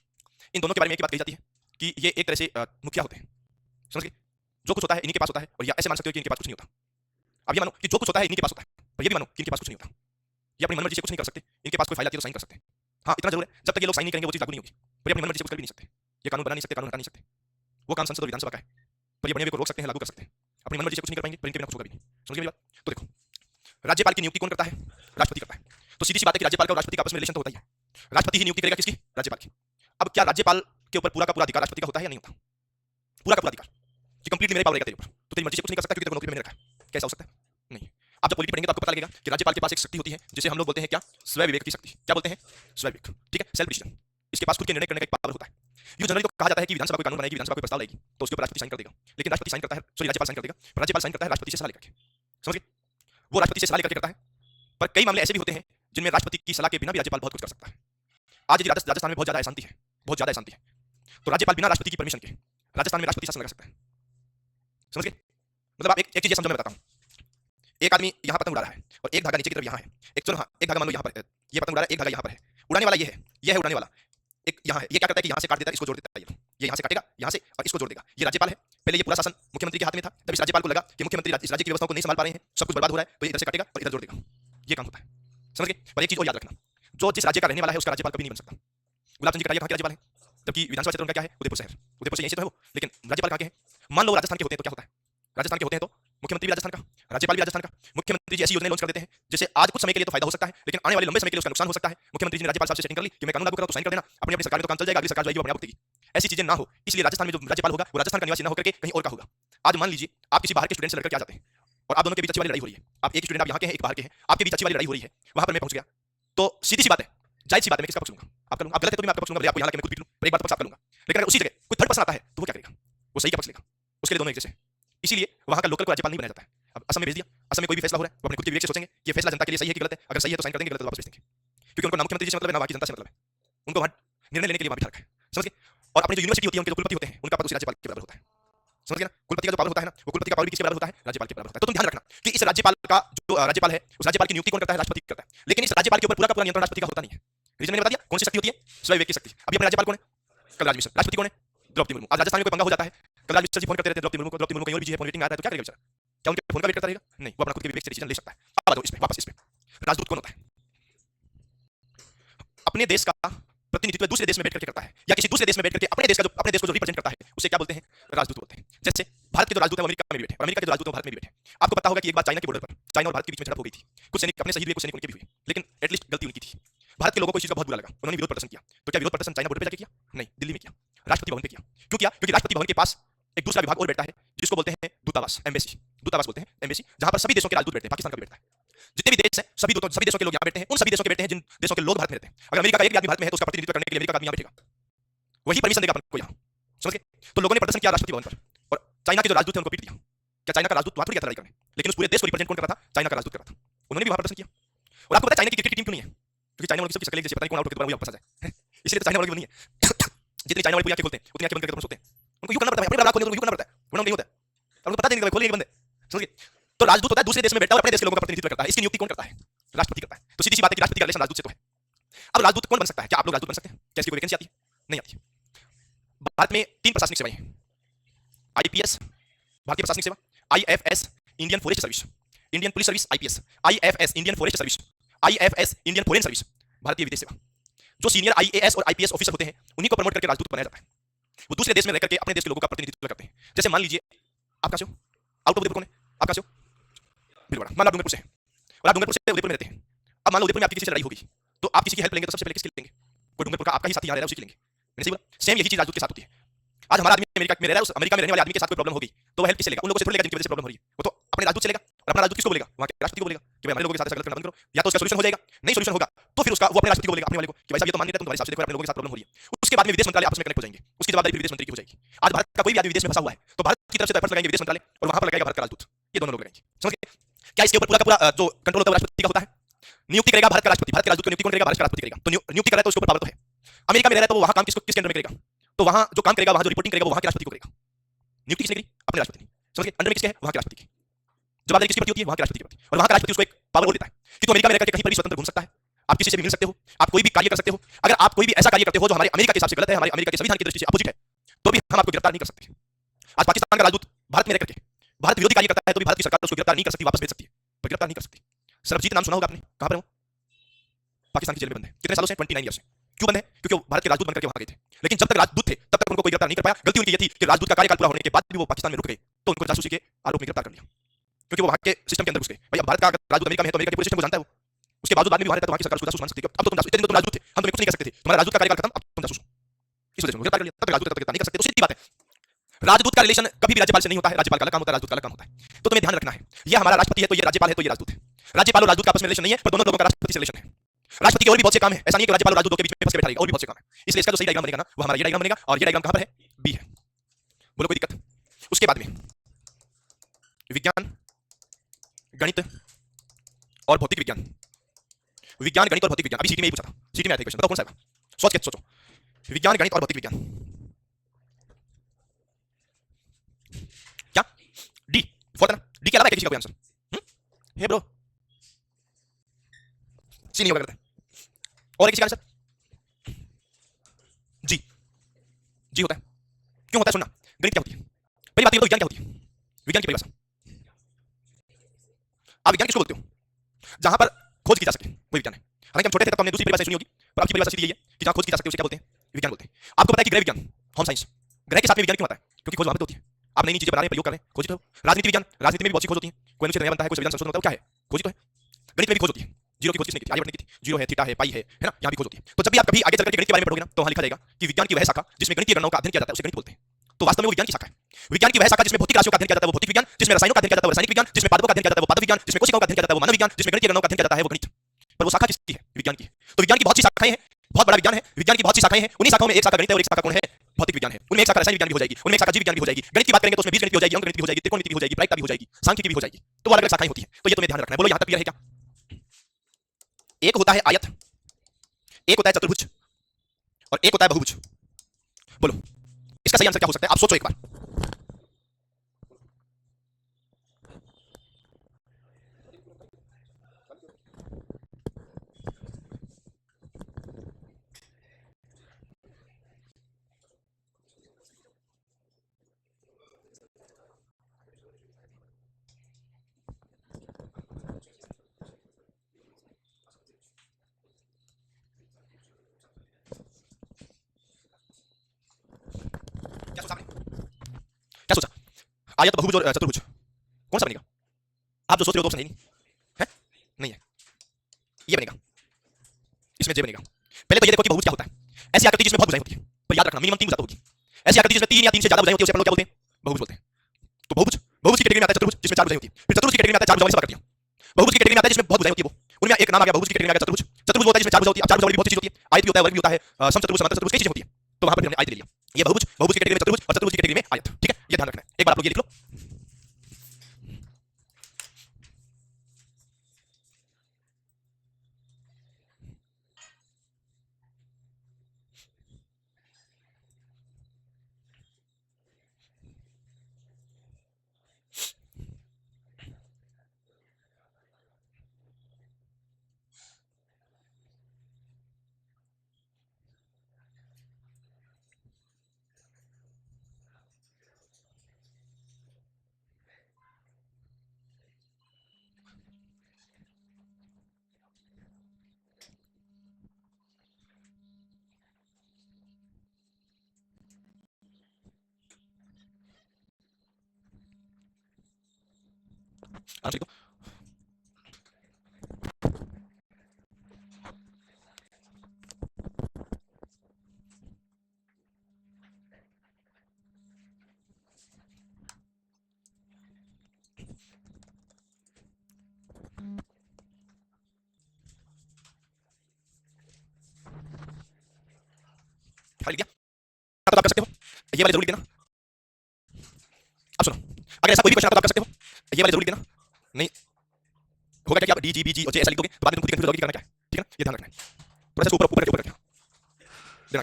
इन दोनों के बारे में एक बात कही जाती है कि ये एक तरह से मुखिया होते हैं, समझ गए। जो कुछ होता है इन्हीं के पास होता है, और या ऐसे मान सकते हो कि इनके पास कुछ नहीं होता। अब ये मानो कि जो कुछ होता है इन्हीं के पास होता है, पर ये भी मानो कि इनके पास कुछ नहीं होता, ये अपनी मनमर्जी से कुछ नहीं कर सकते, इनके पास कोई फाइल आती है तो साइन कर सकते हैं। हाँ इतना जरूर है, जब तक ये लोग साइन नहीं करेंगे वो चीज लागू नहीं होगी, पर ये अपनी मनमर्जी से कुछ कर भी नहीं सकते, ये कानून बना नहीं सकते, कानून हटा नहीं सकते, वो काम संसद और विधानसभा का है, पर ये बने हुए को रोक सकते हैं, लागू कर सकते हैं, अपनी मनमर्जी से कुछ नहीं कर पाएंगे, पर इनके बिना कुछ होगा भी नहीं, समझ गए मेरी बात। तो देखो राज्यपाल की नियुक्ति कौन करता है, राष्ट्रपति करता है, तो सीधी सी बात है कि राज्यपाल का और राष्ट्रपति का आपस में रिलेशन तो होता ही है, राष्ट्रपति ही नियुक्ति करेगा किसकी, राज्यपाल की। अब क्या राज्यपाल के ऊपर पूरा का पूरा अधिकार राष्ट्रपति का होता है या नहीं होता, पूरा का पूरा अधिकार कि कंप्लीटली मेरे पावर रहेगा तेरे ऊपर, तो तेरी मर्जी से कुछ नहीं कर सकता क्योंकि तेरे को नौकरी पे मैंने रखा है, कैसा हो सकता है, नहीं। जब पॉलिटी पढ़ेंगे तो आपको पता लगेगा कि राज्यपाल के पास एक शक्ति होती है जिसे हम लोग बोलते हैं क्या, स्वय विवेक की शक्ति। क्या बोलते हैं? स्वय विवेक, ठीक है, सेल्फ डिसीजन। इसके पास खुद के निर्णय करने का एक पावर होता है। ये जनरली तो कहा जाता है कि विधानसभा कोई कानून बनाएगी, विधानसभा कोई प्रस्ताव लाएगी तो उसके ऊपर राष्ट्रपति साइन कर देगा, लेकिन राष्ट्रपति साइन करता है, सॉरी राज्यपाल साइन कर देगा, पर राज्यपाल साइन करता है राष्ट्रपति से सलाह लेकर के। समझ गए? वो राष्ट्रपति से सलाह लेकर करता है, पर कई मामले ऐसे भी होते हैं जिनमें राष्ट्रपति की सलाह के बिना भी राज्यपाल बहुत कुछ कर सकता है। आज यदि राजस्थान में बहुत ज्यादा अशांति है, बहुत ज्यादा अशांति है, तो राज्यपाल बिना राष्ट्रपति की परमिशन के राजस्थान में राष्ट्रपति शासन लगा सकता है। समझ गए? मतलब आप एक चीज समझो, मैं बताता हूँ। एक आदमी यहाँ पतंग उड़ा रहा है और एक धागा नीचे की तरफ यहाँ है, एक चलो हाँ, एक धागा मान लो यहाँ पर है, ये पतंग उड़ा रहा है, एक धागा यहाँ पर है, उड़ाने वाला ये है उड़ाने वाला, एक यहाँ है, ये क्या करता है कि यहाँ से काट देता है, इसको जोड़ देता है, ये यहाँ से काटेगा यहाँ से और इसको जोड़ देगा। ये राज्यपाल है। पहले ये पूरा शासन मुख्यमंत्री के हाथ में था, जब इस राज्यपाल को लगा कि मुख्यमंत्री इस राज्य की व्यवस्था को नहीं संभाल पा रहे हैं, सब कुछ बर्बाद हो रहा है, तो ये इधर से काटेगा और इधर जोड़ देगा। ये काम होता है। समझ गए? पर एक चीज और याद रखना, जो जिस राज्य का रहने वाला है उसका राज्यपाल कभी नहीं बन सकता। गुलाब चंद जी कटारिया कहाँ के राज्यपाल है, जबकि विधानसभा क्षेत्र उनका क्या है, उदयपुर शहर, उदयपुर से यहीं से तो है वो, लेकिन राज्यपाल कहाँ के हैं? मान लो राजस्थान के होते हैं तो क्या होता है? राजस्थान के होते हैं तो मुख्यमंत्री भी राजस्थान का, राज्यपाल भी राजस्थान का। मुख्यमंत्री जी ऐसी योजना लॉन्च कर देते हैं जैसे आज कुछ समय के लिए तो फायदा हो सकता है, लेकिन आने वाले लंबे समय के लिए उसका नुकसान हो सकता है। मुख्यमंत्री जी ने राज्यपाल साहब से सेटिंग कर ली कि मैं कानून लागू करूं तो साइन कर देना, अपनी अपनी सरकार में तो काम चल जाएगा, अगली सरकार जो आएगी वो अपने आप भुगतेगी। ऐसी चीजें ना हो, इसलिए राजस्थान में जो राज्यपाल होगा वो राजस्थान का निवासी ना होकर के कहीं और का होगा। आज मान लीजिए आप किसी बाहर के स्टूडेंट से लड़कर के आ जाते हैं और आप दोनों के बीच अच्छी वाली लड़ाई हो रही है, आप एक स्टूडेंट आप यहाँ के हैं, एक बाहर के हैं, आपके बीच अच्छी वाली लड़ाई हो रही है, वहां पर मैं पहुंच गया तो सीधी सी बात है, जायज सी बात है, मैं किसका पक्ष लूंगा? आप कर लूंगा, आप गलत है तो भी मैं आपका पक्ष लूंगा, आपको यहाँ लाके मैं खुद पीट लूं, पर एक बात तो पक्ष आप कर लूंगा। लेकिन अगर उसी जगह कोई थर्ड पर्सन आता है तो वो क्या करेगा? वो सही का पक्ष लेगा, उसके लिए दोनों एक जैसे। इसीलिए वहां का लोकल को राज्यपाल नहीं बनाया जाता है। अब असम में भेज दिया, असम में कोई भी फैसला हो रहा है वो अपने खुद के विवेक से सोचेंगे ये फैसला जनता के लिए सही है कि गलत है, अगर सही है तो साइन कर देंगे, गलत है तो वापस भेज देंगे, क्योंकि उनको ना मुख्यमंत्री से मतलब है ना बाकी जनता से मतलब है, उनको वहां निर्णय लेने के लिए वहां बिठा रखा है। समझ गए? और अपनी जो यूनिवर्सिटी होती है उनके जो कुलपति होते हैं उनका पद उसी राज्यपाल के बराबर होता है। समझ गए ना? कुलपति का जो पावर होता है ना, वो कुलपति का पावर भी किसके बराबर होता है? राज्यपाल के बराबर होता है। तो तुम ध्यान रखना कि इस राज्यपाल का जो राज्यपाल है उस राज्यपाल की नियुक्ति कौन करता है? राष्ट्रपति करता है। लेकिन इस राज्यपाल के ऊपर पूरा का पूरा नियंत्रण राष्ट्रपति का होता नहीं है। रीजन मैंने बता दिया, कौन सी शक्ति होती है? स्वय विवेक की शक्ति। अभी अपने राज्यपाल कौन है? कलराज मिश्र। राष्ट्रपति कौन है? द्रौपदी मुर्मू। आज राजस्थान में कोई पंगा हो जाता है, कलराज मिश्र जी फोन करते रहते हैं द्रौपदी मुर्मू को, द्रौपदी मुर्मू कहीं और बिजी है, फोन वेटिंग आ रहा है, तो क्या करेगा बेचारा? क्या उनके फोन का वेट करता रहेगा? नहीं, वो अपना खुद के विवेक से डिसीजन ले सकता है। अब आ जाओ इसमें, वापस इसमें। राजदूत कौन होता है? अपने देश का प्रतिनिधित्व दूसरे देश में बैठ करके करता है, या किसी दूसरे देश में बैठ करके अपने देश को जो रिप्रेजेंट करता है उसे क्या बोलते हैं? राजदूत बोलते हैं। जैसे भारत के जो राजदूत है वो अमेरिका में भी बैठे, और अमेरिका के जो राजदूत है वो भारत में भी बैठे। आपको पता होगा कि एक बार चाइना के बॉर्डर पर चाइना और भारत के बीच में झड़प हो गई थी, कुछ सैनिक अपने शहीद हुए, कुछ सैनिक उनके भी हुए, लेकिन एटलीस्ट गलती उनकी थी। भारत के लोगों को इस चीज का बहुत बुरा लगा, उन्होंने विरोध प्रदर्शन किया। तो क्या विरोध प्रदर्शन चाइना बॉर्डर पे जाके किया? नहीं, दिल्ली में किया, राष्ट्रपति भवन पे किया। क्यों किया? क्योंकि राष्ट्रपति भवन के पास एक दूसरा विभाग और बैठता है जिसको बोलते हैं दूतावास, एम्बेसी। दूतावास बोलते हैं एम्बेसी, जहां पर सभी देशों के राजदूत बैठते हैं, पाकिस्तान का भी बैठता है। जितने भी देश हैं सभी देशों के लोग यहाँ बैठते हैं, उन सभी देशों के बैठते हैं जिन देशों के लोग भारत में रहते हैं। अगर अमेरिका का एक भी आदमी भारत में है तो उसका प्रतिनिधित्व करने के लिए अमेरिका का आदमी यहाँ बैठेगा, वही परमिशन देगा अपन को यहाँ। समझ गए? तो लोगों ने प्रदर्शन किया राष्ट्रपति भवन पर, और चाइना के जो राजदूत थे उनको पीट दिया। क्या चाइना का राजदूत वहां थोड़ी गया था लड़ाई करने, लेकिन उस पूरे देश को रिप्रेजेंट कौन कर रहा था? चाइना का राजदूत कर रहा था, उन्होंने भी वहां प्रदर्शन किया। और आपको पता है चाइना की क्रिकेट टीम क्यों नहीं है? क्योंकि चाइना वालों की सबकी शक्लें जैसे, पता नहीं कौन आउट होकर दोबारा वापस आ जाए, इसलिए तो चाइना वालों की नहीं है। जितनी चाइना वाले पूरी आंखें खोलते हैं उतनी आंखें बंद करके सोते हैं, उनको यूं करना पड़ता है, अपने खोलने को यूं करना पड़ता है, वरना नहीं होता है। आपको पता नहीं खोलेंगे बंदे। समझ गए? तो राजदूत होता है दूसरे देश में बैठा और अपने देश के लोगों का प्रतिनिधित्व करता है। इसकी नियुक्ति कौन करता है? राष्ट्रपति करता है। तो सीधी सी बात है कि राष्ट्रपति का रिलेशन राजदूत से तो है। अब राजदूत कौन बन सकता है? क्या आप लोग राजदूत बन सकते हैं? क्या इसकी कोई वैकेंसी आती है? नहीं आती। भारत में 3 प्रशासनिक सेवाएं हैं। आईपीएस भारतीय प्रशासनिक सेवा, IFS Indian forest service, Indian police service, IPS, IFS Indian forest service, IFS Indian foreign service, भारतीय विदेश सेवा। जो सीनियर आईएएस और आईपीएस ऑफिसर होते हैं उन्हीं को प्रमोट करके राजदूत बनाया जाता है। वो दूसरे देश में रह करके अपने देश के लोगों का प्रतिनिधित्व करते हैं। जैसे मान लीजिए आप कहां से हो? आउट ऑफ उदयपुर कौन है? आप कहां से हो? भीलवाड़ा। मान लो आप डूंगरपुर से हैं और आप डूंगरपुर से उदयपुर में रहते हैं। अब मान लो उदयपुर में आपकी किसी से लड़ाई होगी तो आप किसी की हेल्प लेंगे तो सबसे पहले किसकी लेंगे? कोई डूंगरपुर का आपका ही साथी यहाँ रह रहा है उसी की लेंगे। मैंने सही बोला? सेम यही चीज राजदूत के साथ होती है। आज हमारा आदमी अमेरिका में रह रहा है, उस अमेरिका में रहने वाले आदमी के साथ कोई प्रॉब्लम होगी तो वो हेल्प किसे लेगा? उन लोगों से थोड़ी लेगा जिनकी वजह से प्रॉब्लम हो रही है, वो तो अपने राजदूत से लेगा। और अपना राजदूत किसको बोलेगा? वहां के राष्ट्रपति को बोलेगा कि भाई हमारे लोगों के साथ ऐसा गलत करना बंद करो। या तो उसका सॉल्यूशन हो जाएगा, नहीं सॉल्यूशन होगा तो फिर उसका वो अपने राष्ट्रपति को बोलेगा, अपने वाले को, कि भाई साहब ये तो मान नहीं रहा, तुम तुम्हारे हिसाब से देखो अपने लोगों के साथ प्रॉब्लम हो रही है। उसके बाद में विदेश मंत्रालय आपस में कनेक्ट हो जाएंगे, उसकी जवाबदारी विदेश मंत्री की हो जाएगी। आज भारत का कोई भी आदमी विदेश में फंसा हुआ है तो भारत की तरफ से एफर्ट्स लगाएंगे विदेश मंत्रालय और वहां पर लगाएगा भारत का राजदूत, ये दोनों लोग लगाएंगे। समझ गए? क्या इसके ऊपर पूरा का पूरा जो कंट्रोल होता है राष्ट्रपति का होता है? नियुक्ति करेगा भारत का राष्ट्रपति, भारत के राजदूत को नियुक्ति कौन करेगा? भारत का राष्ट्रपति करेगा। तो नियुक्ति कर रहा है तो उसके ऊपर पावर तो है। अमेरिका में रह रहा है तो वहां काम किसके अंडर में करेगा? तो वहां जो काम करेगा, वहां जो रिपोर्टिंग करेगा वो वहां के राष्ट्रपति को करेगा। नियुक्ति किसने करी? अपने राष्ट्रपति ने। समझ गए? अंडर में किसके है? वहां के राष्ट्रपति की। जवाबदारी किसकी होती है? वहां के राष्ट्रपति की होती है। और वहां का राष्ट्रपति उसको एक पावर बोल देता है कि तुम अमेरिका में रहकर कहीं पर भी स्वतंत्र घूम सकता है, आप किसी से भी मिल सकते हो, आप कोई भी कार्य कर सकते हो। अगर आप कोई भी ऐसा कार्य करते हो जो हमारे अमेरिका के हिसाब से गलत है, हमारे अमेरिका के संविधान की दृष्टि से अपोजिट है, तो भी हम आपको गिरफ्तार नहीं कर सकते। आज पाकिस्तान का राजदूत भारत में रह करके भारत विरोधी कार्य करता है तो भी भारत की सरकार उसको गिरफ्तार नहीं कर सकती, वापस भेज सकती है, पर गिरफ्तार नहीं कर सकती। सरबजीत नाम सुना होगा आपने, कहां पर है वो? पाकिस्तान की जेल में बंद है। कितने सालों से? 29 ईयर से। क्यों बंद है? क्योंकि वो भारत के राजदूत बनकर के वहां गए थे। लेकिन जब तक राजदूत थे तब तक उनको कोई गिरफ्तार नहीं कर पाया। गलती उनकी ये थी कि राजदूत का कार्यकाल पूरा होने के बाद भी वो पाकिस्तान में रुक गए तो उनको जासूसी के आरोप में गिरफ्तार कर लिया, क्योंकि वो वहां के सिस्टम के अंदर घुस गए। भाई अब भारत का राजदूत अमेरिका में है तो अमेरिका के पूरे सिस्टम को जानता है वो, उसके बावजूद बाद में भी वहां रहता है तो वहां की सरकार उसको जासूस मान सकती है। अब तो तुम जासूस, इतने दिन तुम राजदूत थे, हम तुम्हें कुछ नहीं कर सकते थे, तुम्हारा राजदूत का कार्यकाल खत्म, अब तुम जासूस हो, इस वजह से गिरफ्तार कर लिया। तब तक राजदूत तब तक नहीं कर सकते। तो सीधी बात है, राजदूत का रिलेशन कभी भी राज्यपाल से नहीं होता है, राज्यपाल का अलग काम होता है, राजदूत का अलग काम होता है। तो तुम्हें ध्यान रखना है, ये हमारा राष्ट्रपति है तो ये राज्यपाल है तो ये राजदूत है। राज्यपाल और राजदूत का आपस में रिलेशन नहीं है, पर दोनों लोगों का राष्ट्रपति से रिलेशन है। राष्ट्रपति के और भी बहुत से काम है, ऐसा नहीं है कि राज्यपाल और राजदूत के बीच में फंस के बैठा रहेगा, और भी बहुत से काम है। इसलिए इसका जो सही डायग्राम बनेगा ना वो हमारा ये डायग्राम बनेगा, और ये डायग्राम कहां पर है? बी है। बोलो कोई दिक्कत? उसके बाद में विज्ञान, गणित और भौतिक विज्ञान। विज्ञान, गणित और भौतिक विज्ञान, अभी सीटी में ही पूछा था, सीटी में आया था क्वेश्चन, बताओ कौन सा है? सोच के सोचो, विज्ञान, गणित और भौतिक विज्ञान। क्या डी फॉर था ना? डी के अलावा किसी का कोई आंसर? हे ब्रो, सी नहीं होगा करता है। और किसी का आंसर? जी, जी होता है। क्यों होता है? सुनना, गणित क्या होती है पहली बात, ये तो विज्ञान क्या होती है? विज्ञान की परिभाषा, आप विज्ञान किसको बोलते हो? जहां पर खोज की जा सके वही विज्ञान है। हालांकि हम छोटे थे तब तो हमने दूसरी परिभाषा सुनी होगी, पर आपकी परिभाषा सीधी यही है कि जहां खोज की जा सकती है उसे क्या बोलते हैं? विज्ञान बोलते हैं। आपको पता है कि गृह विज्ञान, होम साइंस, ग्रह के साथ में विज्ञान क्यों आता है? क्योंकि खोज वहां पे होती है। आप नई नई चीजें बना रहे हैं, प्रयोग कर रहे हैं, खोज तो। राजनीति विज्ञान, राजनीति में भी बहुत सी खोज होती है, कोई अनुच्छेद नया बनता है, कोई संविधान संशोधन होता है, क्या है? खोज तो है। गणित में भी खोज होती है, जीरो की खोज किसने की थी? आर्यभट्ट ने की थी। जीरो है, थीटा है, पाई है ना, यहाँ भी खोज होती है। तो जब भी आप कभी आगे चलकर गणित के बारे में पढ़ोगे ना, तो वहां लिखा जाएगा कि विज्ञान की वह शाखा जिसमें गणितीय गणनाओं का अध्ययन किया जाता है उसे गणित बोलते हैं। तो वास्तव में वो विज्ञान की शाखा है। विज्ञान की वह शाखा जिसमें भौतिक राशियों का अध्ययन किया जाता है वो भौतिक विज्ञान, जिसमें रसायनों का अध्ययन किया जाता है वो रासायनिक विज्ञान, जिसमें पादपों का अध्ययन किया जाता है वो पादप विज्ञान, जिसमें कोशिकाओं का अध्ययन किया जाता है वो मानव विज्ञान, जिसमें गणितीय गणनाओं का अध्ययन किया जाता है वो गणित। पर वो शाखा किसकी है? विज्ञान की। तो विज्ञान की बहुत सी शाखाएं हैं, बहुत बड़ा विज्ञान है, विज्ञान की बहुत सी शाखाएं हैं। उन्हीं शाखाओं में एक शाखा गणित है और एक शाखा कौन है? भौतिक विज्ञान है। उनमें एक शाखा रसायन विज्ञान भी हो जाएगी, उनमें एक शाखा जीव विज्ञान भी हो जाएगी। गणित की बात करेंगे तो उसमें बीजगणित भी हो जाएगी, अंकगणित भी हो जाएगी, त्रिकोणमिति भी हो जाएगी, प्रायिकता भी हो जाएगी, सांख्यिकी भी हो जाएगी। तो वो अलग अलग शाखाएं होती हैं। तो ये तुम्हें ध्यान रखना है। बोलो यहां तक क्लियर है क्या? एक होता है आयत, एक होता है चतुर्भुज और एक होता है बहुभुज। बोलो इसका सही आंसर क्या हो सकता है? आप सोचो एक बार। क्या सोचा आपने? क्या सोचा? आयत, बहुभुज और चतुर्भुज, कौन सा बनेगा? आप जो सोच रहे हो तो ऑप्शन है नहीं है, नहीं है, ये बनेगा, इसमें जे बनेगा। पहले तो ये देखो कि बहुभुज क्या होता है। ऐसी आकृति जिसमें बहुत भुजाएं होती है, पर याद रखना मिनिमम 3 भुजा तो होगी। ऐसी आकृति जिसमें 3 या 3 से ज्यादा भुजाएं होती है उसे अपन लोग क्या बोलते हैं? बहुभुज बोलते हैं। तो बहुभुज, बहुभुज की कैटेगरी में आता है चतुर्भुज जिसमें 4 भुजाएं होती है। फिर चतुर्भुज की कैटेगरी में आता है 4 भुजाएं वाली सब आकृतियां। बहुभुज की कैटेगरी में आता है जिसमें बहुत भुजाएं होती है, वो उनमें एक नाम आ गया बहुभुज की कैटेगरी में आ गया चतुर्भुज। चतुर्भुज होता है जिसमें 4 भुजा होती है, 4 भुजा वाली बहुत सी चीज होती है, आयत भी होता है, वर्ग भी होता है, समचतुर्भुज, समांतर चतुर्भुज, कई चीजें होती है। तो वहां पर हमने आयत ले लिया। ये बहुभुज, बहुभुज की कैटेगरी में चतुर्भुज और चतुर्भुज की कैटेगरी में आयत। ठीक है, ये ध्यान रखना है। एक बार आप लोग ये लिख लो। आराम से लिखो। खाली लिख दिया तो आप कर सकते हो, ये वाले जरूर लिख देना। अब सुनो, अगर ऐसा कोई भी क्वेश्चन आता तो आप कर सकते हो, ये वाले जरूर लिख देना। नहीं होगा क्या कि आप डी जी बी जी और जे ऐसा लिख दोगे तो बाद में तुम खुद ही कंफ्यूज होगे कि करना क्या है। ठीक है ना, ये ध्यान रखना है। थोड़ा सा ऊपर ऊपर ऊपर रखना देना।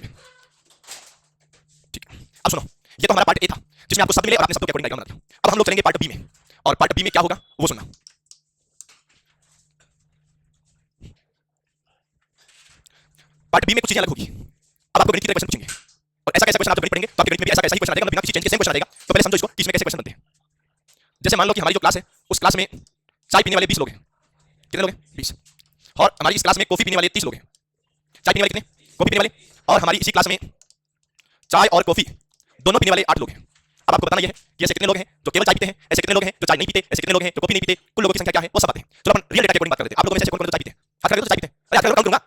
ठीक है, अब सुनो, ये तो हमारा पार्ट ए था जिसमें आपको शब्द मिले और आपने शब्दों के अकॉर्डिंग डायग्राम बना दिया। अब हम लोग चलेंगे पार्ट बी में, और पार्ट बी में क्या होगा वो सुनना। पार्ट बी में कुछ चीजें अलग होगी। अब आपको गणित की क्वेश्चन पूछेंगे, और ऐसा कैसा क्वेश्चन आप जब गणित पढ़ेंगे तो आपके गणित में भी ऐसा कैसा ही क्वेश्चन आएगा, मतलब बिना किसी चेंज के सेम क्वेश्चन आएगा। तो पहले समझो इसको कि इसमें कैसे क्वेश्चन बनते हैं। जैसे मान लो कि हमारी जो क्लास है उस क्लास में चाय पीने वाले 20 लोग हैं। कितने लोग हैं? 20। और हमारी इस क्लास में कॉफी पीने वाले 30 लोग हैं। चाय पीने वाले कितने? कॉफी पीने वाले। और हमारी इसी क्लास में चाय और कॉफी दोनों पीने वाले 8 लोग हैं। अब आपको बताना यह है कि ऐसे कितने लोग हैं जो केवल चाय पीते हैं, ऐसे कितने लोग हैं जो चाय नहीं पीते, ऐसे कितने लोग हैं जो कॉफी नहीं पीते, कुल लोगों की संख्या क्या है वो सब आते हैं। चलो अपन रियल डेटा के अकॉर्डिंग बात कर लेते हैं। आप लोगों में से कौन कौन चाय पीते हैं? हाथ खड़े करो तो चाय पीते हैं। अरे हाथ खड़े काउंट करूंगा,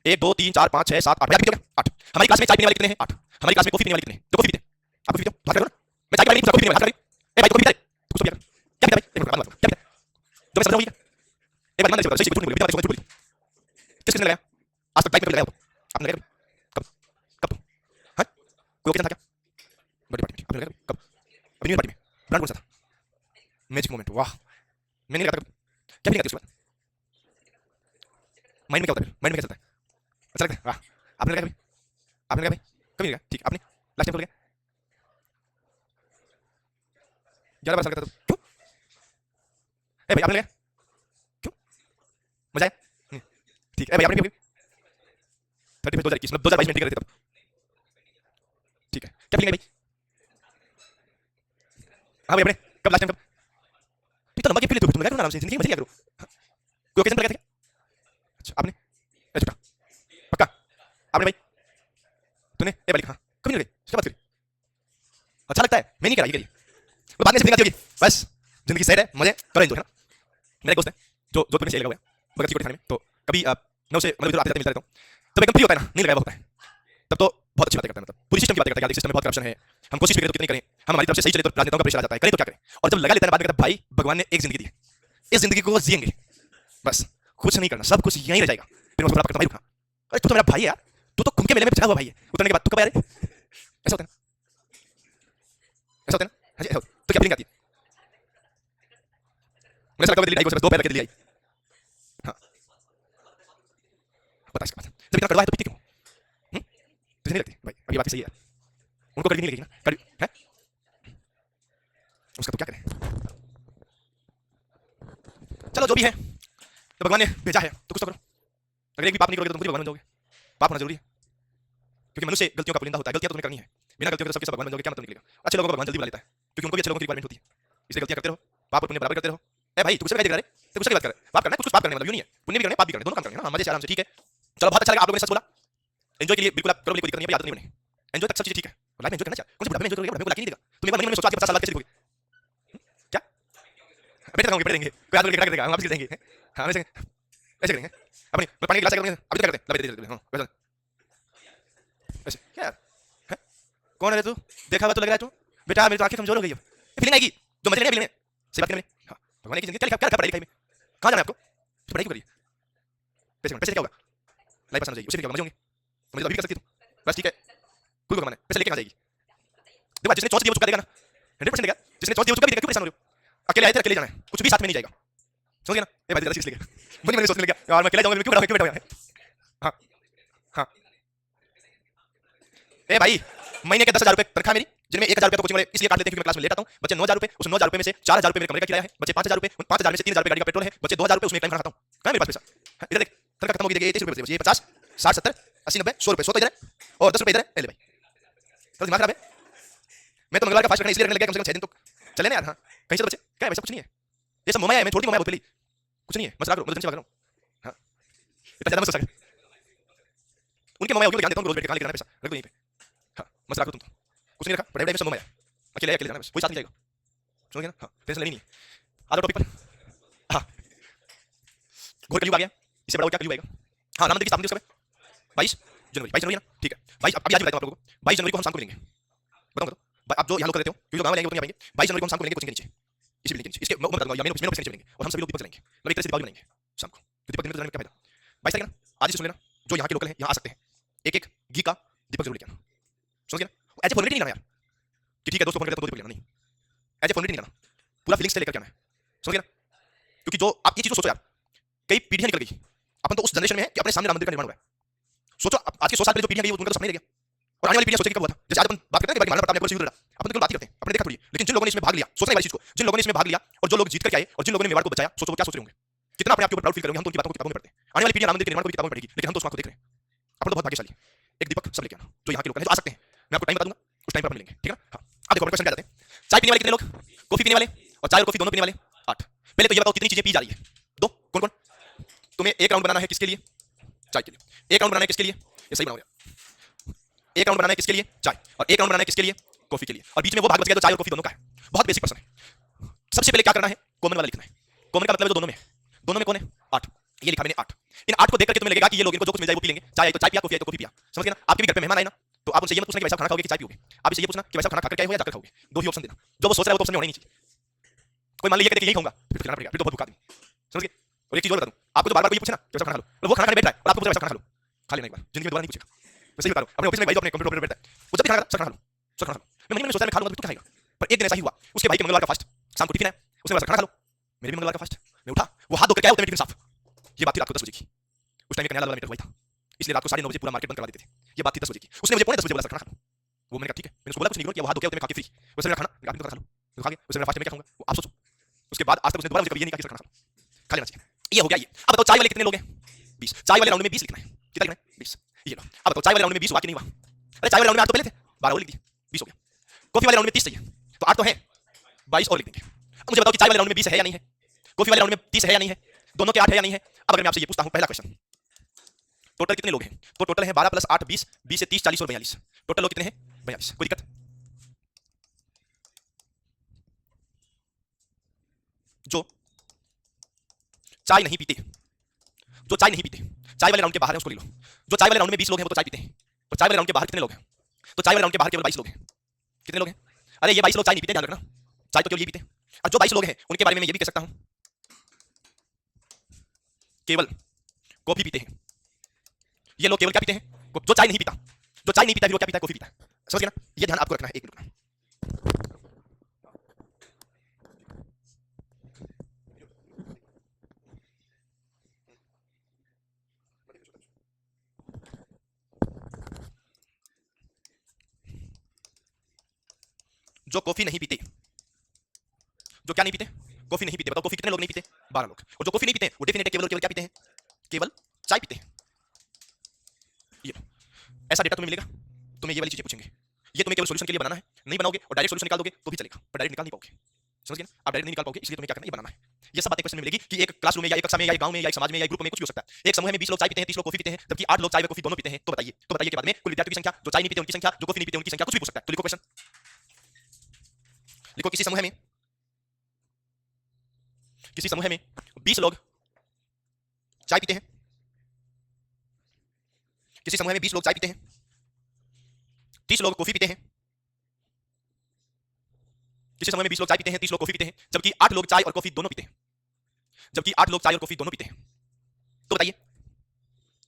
1 2 3 4 5 6 7 8, 8। हमारी क्लास में चाय पीने वाले कितने हैं? 8। हमारी क्लास में कॉफी पीने वाले कितने हैं जो कॉफी पीते हैं? आप कॉफी पीते हो? हाथ खड़े करो ना। मैं चाय की कॉफी पीने वाला ए भाई तो कॉफी पीता है तू कुछ तो पिया क्या पीता है एक मिनट क्या पीता है तो मैं समझ रहा हूं एक बार मान लीजिए सही से झूठ नहीं बोली बिना झूठ बोली किसने लगाया आज तक बाइक में लगाया हो आपने लगाया कब कब हां कोई ओकेजन था क्या बर्थडे पार्टी आपने लगाया कब अभी न्यू पार्टी में ब्रांड कौन सा था मैजिक मोमेंट वाह मैंने लगा था क्या फीलिंग आती है उसके बाद माइंड में क्या होता है माइंड में क्या चलता है अच्छा लगता है वाह आपने लगाया आपने लगाया भाई कभी नहीं लगाया ठीक आपने लास्ट टाइम कब लगाया 11 साल का था क्यों ए भाई आपने लगाया क्यों मजा आया ठीक है भाई आपने भी 30 2021 मतलब 2022 में एंट्री कर दी तब ठीक है क्या फीलिंग है भाई हाँ भाई आपने कब लास्ट टाइम कब ठीक तो लंबा के फील तुम लगा करो आराम से जिंदगी में मजे लिया करो कोई ओकेजन पर लगा था क्या अच्छा आपने अच्छा पक्का आपने भाई तूने ए भाई हाँ कभी नहीं लगे क्या बात करी अच्छा लगता है मैं नहीं करा ये करिए वो बाद में से फीलिंग आती होगी बस जिंदगी सही है मजे करो एंजॉय है ना मेरा दोस्त है जो जोधपुर में से लगा हुआ है भगत सिंह कोठी थाने में तो कभी मैं उसे मतलब आते जाते मिलता रहता हूँ तब एकदम फ्री होता है ना नहीं लगाया होता है तब तो बहुत अच्छी बातें करता है मतलब पूरी सिस्टम की बातें करता है सिस्टम में बहुत करप्शन है हम कोशिश भी करें तो कितनी करें हम हमारी तरफ से सही चले तो राजनेताओं का प्रेशर आ जाता है करें तो क्या करें और जब लगा लेता है बाद में कहता है भाई भगवान ने एक जिंदगी दी है इस जिंदगी को जिएंगे बस कुछ नहीं करना सब कुछ यहीं रह जाएगा फिर मैं उसको करता भाई रुका अरे तू तो मेरा भाई है यार तू तो खुद के मेले में चढ़ा हुआ भाई है उतरने के बाद तू कब यार ऐसा होता है ऐसा होता है ना हाँ जी ऐसा तो क्या फीलिंग आती है मुझे लगता है दिल्ली आई को दो पैर रख दिल्ली आई हाँ बता इसके बाद जब इतना कड़वा है तो पीते क्यों तुझे नहीं लगती भाई अभी बात सही है उनको कड़वी नहीं लगेगी ना कड़वी है उसका तो क्या करें चलो जो भी है तो भगवान ने भेजा है तो कुछ तो करो अगर एक भी पाप नहीं करोगे तो तुम खुद ही भगवान बन जाओगे पाप होना जरूरी है क्योंकि मनुष्य गलतियों का पुलिंदा होता है गलतियां तो तुम्हें करनी है बिना गलतियों के सबके सब भगवान बन जाओगे क्या मतलब निकलेगा अच्छे लोगों को भगवान जल्दी बुला लेता है क्योंकि उनको भी अच्छे लोगों की रिक्वायरमेंट होती है इसलिए गलतियां करते रहो पाप और पुण्य बराबर करते रहो ए भाई तू किससे देख रहा है तो किससे बात कर पाप करना है कुछ पाप करने मतलब यूं नहीं है पुण्य भी करना है पाप भी करना है दोनों काम करना है मजे से आराम से ठीक है चलो बहुत अच्छा लगा आप लोगों ने सच बोला एंजॉय के लिए बिल्कुल आप करो कोई दिक्कत नहीं है आदत नहीं बने एंजॉय तक सब चीज ठीक है लाइफ में एंजॉय करना चाहिए कौन से बुढ़ापे में एंजॉय करोगे बुढ़ापे को लाके नहीं देगा तुम एक बार मन में सोचो आज 50 साल बाद कैसे दिखोगे क्या बैठे रहोगे बैठे देंगे कोई आदमी देगा हम वापस गिर जाएंगे हां ऐसे ऐसे करेंगे अपनी पानी गिलास करेंगे अभी तक करते लबे दे हां वैसा ऐसे क्या है कौन है तू देखा हुआ तो लग रहा है तू बेटा मेरी तो आंखें कमजोर हो गई है फीलिंग आएगी जो मजे नहीं फीलिंग है सही बात करने हां भगवान की जिंदगी क्या लिखा पढ़ाई लिखाई में कहां जाना है आपको तो पढ़ाई क्यों करिए पैसे क्या होगा लाइफ आसान हो जाएगी उसे भी क्या होगा मजे होंगे मुझे तो अभी कर सकती है तू बस ठीक है कोई भगवान है पैसे लेके आ जाएगी देखो जिसने चौथ दिया वो चुका देगा ना 100% देगा जिसने चौथ दिया वो चुका भी देगा क्यों परेशान हो रहे हो अकेले आए थे अकेले जाना है कुछ भी साथ में नहीं जाएगा समझ गया ना ए भाई जरा सीरियस लेके मुझे मैंने सोचने लगा यार मैं अकेले जाऊंगा क्यों बैठा हुआ है हां हां ए भाई महीने के 10,000 रुपए तनख्वाह मेरी जिनमें 1,000 रुपए तो कोचिंग वाले इसलिए काट लेते हैं क्योंकि मैं क्लास में लेट आता हूं बच्चे 9,000 रुपए उस 9,000 रुपए में से 4,000 रुपए मेरे कमरे का किराया है बच्चे 5,000 रुपए 5,000 में से 3,000 रुपए गाड़ी का पेट्रोल है बच्चे 2,000 रुपए उसमें एक टाइम खाना खाता हूं कहां मेरे पास पैसा इधर देख तनख्वाह खत्म हो गई देखिए 30 रुपए बचे ये 50 60 70 80 90 100 रुपए 100 तो इधर है और 10 रुपए इधर है ले भाई तो दिमाग खराब है मैं तो मंगलवार का फास्ट रखना इसलिए रखने लगा कम से कम 6 दिन तो चले ना यार हां कहीं से तो बचे क्या है वैसा कुछ नहीं है ये सब मोमाया है मैं छोटी मोमाया बहुत पहले कुछ नहीं है मत करो मुझे टेंशन लग रहा हूं हां इतना ज्यादा मत सोच उनके मोमाया होगी ध्यान देता हूं रोज बैठ के कहां लेके जाना पैसा रख दो यहीं पे हां मत रखो तुम तो कुछ नहीं रखा बड़े बड़े सब मोमाया अकेले अकेले जाना बस कोई साथ नहीं जाएगा समझ गए ना हां टेंशन लेनी नहीं है आधा टॉपिक पर हां घोर कलयुग आ गया इससे बड़ा क्या कलयुग आएगा हां नाम देखिए स्थापना दिवस कब है 22 जनवरी 22 जनवरी ना ठीक है 22 अभी आज बताता हूं आप लोगों को 22 जनवरी को हम शाम को मिलेंगे बताऊं आप जो यहां लोग रहते हो क्योंकि जो गांव में आएंगे वो नहीं आएंगे 22 जनवरी को हम शाम को मिलेंगे कोचिंग के नीचे इसी बिल्डिंग के नीचे इसके मैं बता दूंगा या मेरे ऑफिस के नीचे मिलेंगे और हम सभी लोग दीपक जलाएंगे मतलब एक तरह से दीपावली मनाएंगे शाम को तो दीपक दिन में जलाने में क्या फायदा 22 तारीख ना आज ही सुन लेना जो यहाँ के लोकल है यहाँ आ सकते हैं एक एक घी का दीपक जरूर लेके आना समझ गया ना ऐसे फॉर्मेलिटी नहीं करना यार कि ठीक है दोस्तों फोन करते तो दो दीपक लेना नहीं ऐसे फॉर्मेलिटी नहीं करना पूरा फीलिंग्स से लेकर आना है समझ गया ना क्योंकि जो आप ये चीज सोचो यार कई पीढ़ियां निकल गई अपन तो उस जनरेशन में है कि अपने सामने राम मंदिर का निर्माण हुआ है सोचो आज के 100 साल पहले जो पीढ़ियां गई वो उनका तो सपना ही रह गया और आने वाली पीढ़ियां सोचेगी कब हुआ था जैसे आज अपन बात करते हैं कि भाई प्रताप ने पूरा सिविल लड़ा अपन तो केवल बात ही करते हैं अपने देखा थोड़ी लेकिन जिन लोगों ने इसमें भाग लिया सोचने वाली चीज को जिन लोगों ने इसमें भाग लिया और जो लोग जीत करके आए और जिन लोगों ने मेवाड़ को बचाया सोचो वो क्या सोच रहे होंगे कितना अपने आप के ऊपर प्राउड फील करेंगे हम तो उनकी बातों को किताबों में पढ़ते हैं आने वाली पीढ़ियां राम मंदिर के निर्माण को भी किताबों में पढ़ेगी लेकिन हम तो उसको आंखों देख रहे हैं अपन तो बहुत भाग्यशाली एक दीपक सब लेके आना जो यहाँ के लोग हैं जो आ सकते हैं मैं आपको टाइम बता दूंगा उस टाइम पर मिलेंगे ठीक है हाँ आप देखो क्वेश्चन क्या जाते हैं चाय पीने वाले कितने लोग कॉफी पीने वाले और चाय और कॉफी दोनों पीने वाले 8 पहले तो ये बताओ कितनी चीजें पी जा रही है दो कौन कौन तुम्हें एक राउंड बनाना है किसके लिए चाय के लिए एक राउंड बनाना है किसके लिए ये सही बनाओ एक राउंड बनाना है किसके लिए चाय और एक राउंड बनाना है किसके लिए कॉफी के लिए और बीच में वो भाग बच गया तो चाय और कॉफी दोनों का है बहुत बेसिक प्रश्न है सबसे पहले क्या करना है कॉमन वाला लिखना है कॉमन का मतलब है दोनों में कौन है 8 ये लिखा मैंने 8 इन 8 को देख करके तुम्हें लगेगा कि ये लोग इनको जो कुछ मिल जाए वो पी लेंगे चाय तो चाय पिया कॉफी है तो कॉफी पिया समझ गए ना आपके भी घर पे मेहमान आए ना तो तो आप उनसे ये मत पूछना कि वैसा खाना खाओगे कि चाय पियोगे, आप इसे ये पूछना कि वैसा खाना खाकर क्या हो या जाकर खाओगे। दो ही ऑप्शन देना, जो वो सोच रहा है वो तो ऑप्शन में होना ही नहीं चाहिए। कोई मान लीजिए कि यही खाऊंगा, फिर खाना पड़ेगा, फिर तो बहुत भूखा आदमी, समझ गए। और एक चीज और बता दूं आपको, तो बार बार ये पूछे ना कि वैसा खाना खा लो, और वो खाना खाने बैठ रहा है और आपको पूछे वैसा खाना खा लो, खा लेना एक बार, जिंदगी में दोबारा नहीं पूछेगा। मैं सही बता रहा हूं, अपने ऑफिस में भाई जो अपने कंप्यूटर पर बैठता है, वो जब भी खाना खा लो, सब खाना खा लो। मैं महीने में सोचता है मैं खा लूंगा तो खाएगा, पर एक दिन ऐसा ही हुआ, उसके भाई के मंगलवार का फास्ट, शाम को टिफिन है, उसने बोला खाना खा लो, मेरे भी मंगलवार का फास्ट। मैं उठा, वो हाथ धोकर क्या उतने टिफिन साफ। ये बात थी रात को 10 बजे की, उस टाइम में कन्या लाल वाला मीटर हुआ था, इसलिए रात को 9:30 बजे पूरा मार्केट बंद करवा देते थे। ये बात थी 10 बजे की, उसने मुझे पौने 10 बजे बोला खाना खा लो, वो मैंने कहा ठीक है, मैंने उसको बोला कुछ नहीं किया, वो हाथ धोकर उतने में खा के फ्री, वैसे मेरा खाना आप भी खा लो, तो खा गया, वैसे मेरा फास्ट में क्या खाऊंगा वो आप सोचो। उसके बाद आज तक उसने दोबारा मुझे कभी ये नहीं कहा कि खाना खा लो, खा लेना चाहिए। ये हो गया ये। अब बताओ चाय वाले कितने लोग हैं? 20। चाय वाले राउंड में 20 लिखना है, कितना लिखना है? 20। ये लो, अब बताओ चाय वाले राउंड में 20 हुआ कि नहीं हुआ? अरे चाय वाले राउंड में 8 तो पहले थे, 12 और लिख दिए, 20 हो गया। कॉफी वाले राउंड में 30 चाहिए, तो 8 तो है, 22 और लिख देंगे। अब मुझे बताओ कि चाय वाले राउंड में 20 है या नहीं है, कॉफी वाले राउंड में 30 है या नहीं है, दोनों के 8 है या नहीं है? अब अगर मैं आपसे ये पूछता हूं, पहला क्वेश्चन, टोटल कितने लोग हैं? तो टोटल है 12 + 8 20, 20 से 30 40 और 42, टोटल लोग कितने हैं? 42। कोई दिक्कत? जो चाय नहीं पीते, जो चाय नहीं पीते, चाय वाले राउंड के बाहर है उसको ले लो। जो चाय वाले राउंड में 20 लोग हैं वो तो चाय पीते हैं, तो चाय वाले राउंड के बाहर कितने लोग हैं? तो चाय वाले राउंड के बाहर केवल 22 लोग हैं। कितने लोग हैं? अरे ये 22 लोग चाय नहीं पीते, ध्यान रखना, चाय तो केवल ये पीते हैं। और जो 22 लोग हैं उनके बारे में मैं ये भी कह सकता हूं, केवल कॉफी पीते हैं। ये लोग केवल क्या पीते हैं? जो चाय नहीं पीता, जो चाय नहीं पीता वो क्या पीता है? कॉफी पीता है। समझ गए ना? ये ध्यान आपको रखना है। एक मिनट का, जो कॉफी नहीं पीते, जो क्या नहीं पीते? कॉफी नहीं पीते। बताओ कॉफी कितने लोग नहीं पीते? 12 लोग। और जो कॉफी नहीं पीते वो डेफिनेटली केवल और केवल क्या पीते हैं? केवल चाय पीते हैं। ये लो, ऐसा डेटा तुम्हें मिलेगा, तुम्हें ये वाली चीजें पूछेंगे, ये तुम्हें केवल सॉल्यूशन के लिए बनाना है, नहीं बनाओगे और डायरेक्ट सॉल्यूशन निकाल दोगे तो भी चलेगा, पर डायरेक्ट निकाल नहीं पाओगे। समझ गए ना? आप डायरेक्ट नहीं निकाल पाओगे, इसलिए तुम्हें क्या करना है, ये बनाना है। ये सब बातें क्वेश्चन में मिलेगी कि एक क्लासरूम में या एक कक्षा में या एक गांव में या एक समाज में या एक ग्रुप में कुछ भी हो सकता है। एक समूह में 20 लोग चाय पीते हैं, 30 लोग कॉफी पीते हैं, जबकि 8 लोग चाय व कॉफी दोनों पीते हैं, तो बताइए, तो बताइए के बाद में कुल विद्यार्थियों की संख्या, जो चाय नहीं पीते उनकी संख्या, जो कॉफी नहीं पीते उनकी संख्या, कुछ भी पूछ सकता है। तो लिखो क्वेश्चन, लिखो किसी समूह में, किसी समूह में 20 लोग चाय पीते हैं, किसी समूह में 20 लोग चाय पीते हैं, 30 लोग कॉफी पीते हैं, किसी समूह में 20 लोग चाय पीते हैं, 30 लोग कॉफी पीते हैं, जबकि 8 लोग चाय और कॉफी दोनों पीते हैं, जबकि 8 लोग चाय और कॉफी दोनों पीते हैं। तो बताइए,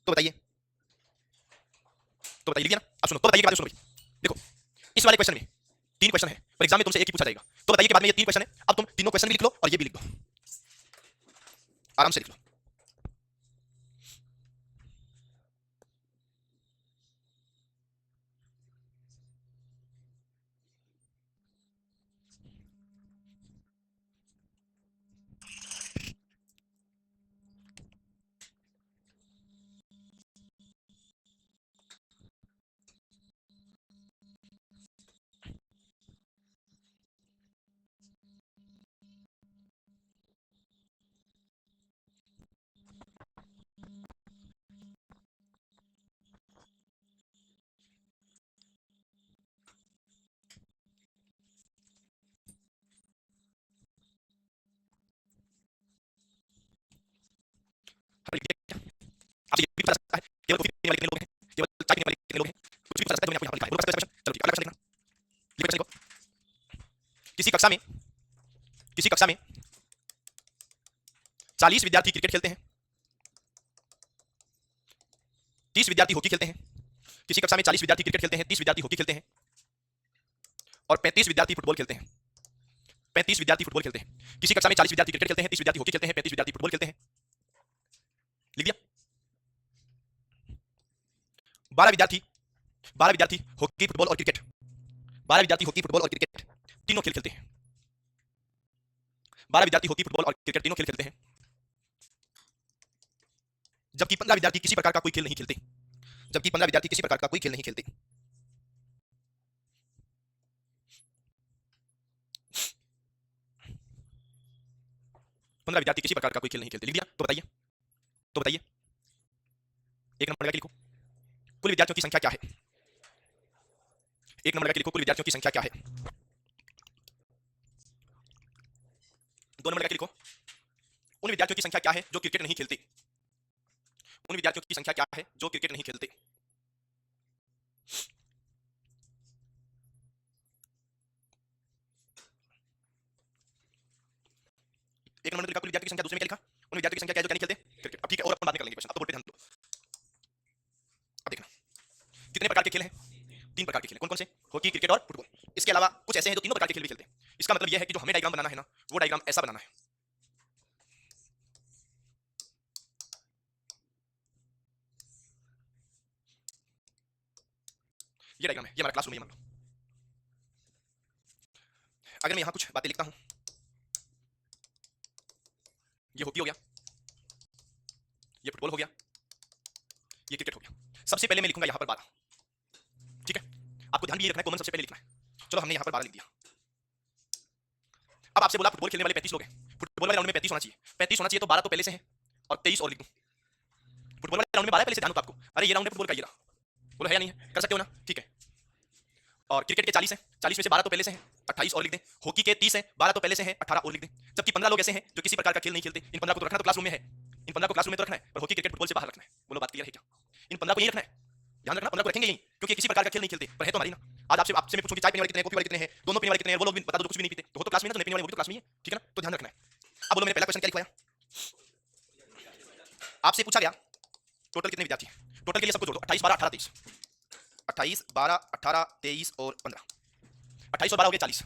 तो बताइए, तो बताइए, लिख दिया ना? अब सुनो, तो बताइए के बाद में सुनो भाई, देखो इस वाले क्वेश्चन में 3 क्वेश्चन है और एग्जाम में तुमसे एक ही पूछा जाएगा। तो बताइए के बाद में ये 3 क्वेश्चन है, अब तुम तीनों क्वेश्चन भी लिख लो और ये भी लिख दो, आराम से लिख लो। हाँ, लिख दिया क्या? आपसे ये भी पूछा सकता है केवल कॉफी पीने वाले कितने लोग हैं, केवल चाय पीने वाले कितने लोग हैं, कुछ भी पूछा सकता है, जो मैंने आपको यहाँ पर लिखा है। बोलो कैसा क्वेश्चन? चलो ठीक है, अगला क्वेश्चन देखना, लिखो क्वेश्चन लिखो। किसी कक्षा में, किसी कक्षा में 40 विद्यार्थी क्रिकेट खेलते हैं, 30 विद्यार्थी हॉकी खेलते हैं, किसी कक्षा में 40 विद्यार्थी क्रिकेट खेलते हैं, 30 विद्यार्थी हॉकी खेलते हैं और 35 विद्यार्थी फुटबॉल खेलते हैं, 35 विद्यार्थी फुटबॉल खेलते हैं। किसी कक्षा में 40 विद्यार्थी क्रिकेट खेलते हैं, 30 विद्यार्थी हॉकी खेलते हैं, 35 विद्यार्थी फुटबॉल खेलते हैं, लिख दिया? 12 विद्यार्थी, 12 विद्यार्थी हॉकी फुटबॉल और क्रिकेट, 12 विद्यार्थी हॉकी फुटबॉल और क्रिकेट तीनों खेल खेलते हैं, 12 विद्यार्थी हॉकी फुटबॉल और क्रिकेट तीनों खेल खेलते हैं, जबकि 15 विद्यार्थी किसी प्रकार का कोई खेल नहीं खेलते, जबकि 15 विद्यार्थी किसी प्रकार का कोई खेल नहीं खेलते। 15 विद्यार्थी किसी प्रकार का कोई खेल नहीं खेलते, लिख दिया? तो बताइए, तो बताइए, एक नंबर लगा के लिखो, कुल विद्यार्थियों की संख्या क्या है? एक नंबर लगा के लिखो, कुल विद्यार्थियों की संख्या क्या है? 2 नंबर लगा के लिखो, उन विद्यार्थियों की संख्या क्या है जो क्रिकेट नहीं खेलते, उन विद्यार्थियों की संख्या क्या है जो क्रिकेट नहीं खेलते। एक नंबर में लिखा कुल विद्यार्थी की संख्या, दूसरे में क्या लिखा उन विद्यार्थियों की संख्या क्या है जो क्या नहीं खेलते क्रिकेट। अब ठीक है, और अपन बाद में कर लेंगे क्वेश्चन, अब तो बोर्ड पे ध्यान दो। अब देखना कितने प्रकार के खेल हैं, 3 प्रकार के खेल हैं। कौन कौन से? हॉकी, क्रिकेट और फुटबॉल। इसके अलावा कुछ ऐसे हैं जो तीनों प्रकार के खेल भी खेलते हैं। इसका मतलब यह है कि जो हमें डायग्राम बनाना है ना, वो डायग्राम ऐसा बनाना है। ये डायग्राम है, ये हमारा क्लासरूम है, ये मान लो। अगर मैं यहाँ कुछ बातें लिखता हूँ, ये हॉकी हो गया, ये फुटबॉल हो गया, ये क्रिकेट हो गया। सबसे पहले मैं लिखूंगा यहाँ पर 12। ठीक है, आपको ध्यान भी ये रखना है, कॉमन सबसे पहले लिखना है। चलो हमने यहाँ पर 12 लिख दिया। अब आपसे बोला फुटबॉल खेलने वाले 35 लोग हैं, फुटबॉल वाले राउंड में 35 होना चाहिए, 35 होना चाहिए, तो 12 तो पहले से हैं और 23 और लिख दूं। फुटबॉल वाले राउंड में 12 पहले से, ध्यान हो आपको, अरे ये राउंड है फुटबॉल का, ये रहा, बोलो है या नहीं है, कर सकते हो ना, ठीक है। और क्रिकेट के 40 हैं, 40 में से 12 तो पहले से हैं, 28 और लिख दें। हॉकी के 30 हैं, 12 तो पहले से हैं, 18 और लिख दें। जबकि 15 लोग ऐसे हैं जो किसी प्रकार का खेल नहीं खेलते। इन 15 को तो रखना तो क्लासरूम में है, इन 15 को क्लासरूम में तो रखना है, पर हॉकी क्रिकेट फुटबॉल से बाहर रखना है। बोलो बात क्लियर है क्या? इन 15 को यही रखना है, ध्यान रखना, 15 को रखेंगे यही, क्योंकि किसी प्रकार का खेल नहीं खेलते, पर है तो हमारी ना। आज आपसे आपसे मैं पूछूं कि चाय पीने वाले कितने हैं, कॉफी वाले कितने हैं, दोनों पीने वाले कितने हैं, वो लोग भी बता दो जो कुछ भी नहीं पीते, तो हो तो क्लास में ना, जो नहीं पीने वाले वो भी तो क्लास में ही है, ठीक है ना, तो ध्यान रखना है। अब बोलो मेरा पहला क्वेश्चन क्या लिखवाया आपसे, पूछा गया टोटल कितने विद्यार्थी हैं। टोटल के लिए सबको जोड़ दो, 28 12 18 23, 28 12 18 23 और 15, 28 और 12 हो गए 40,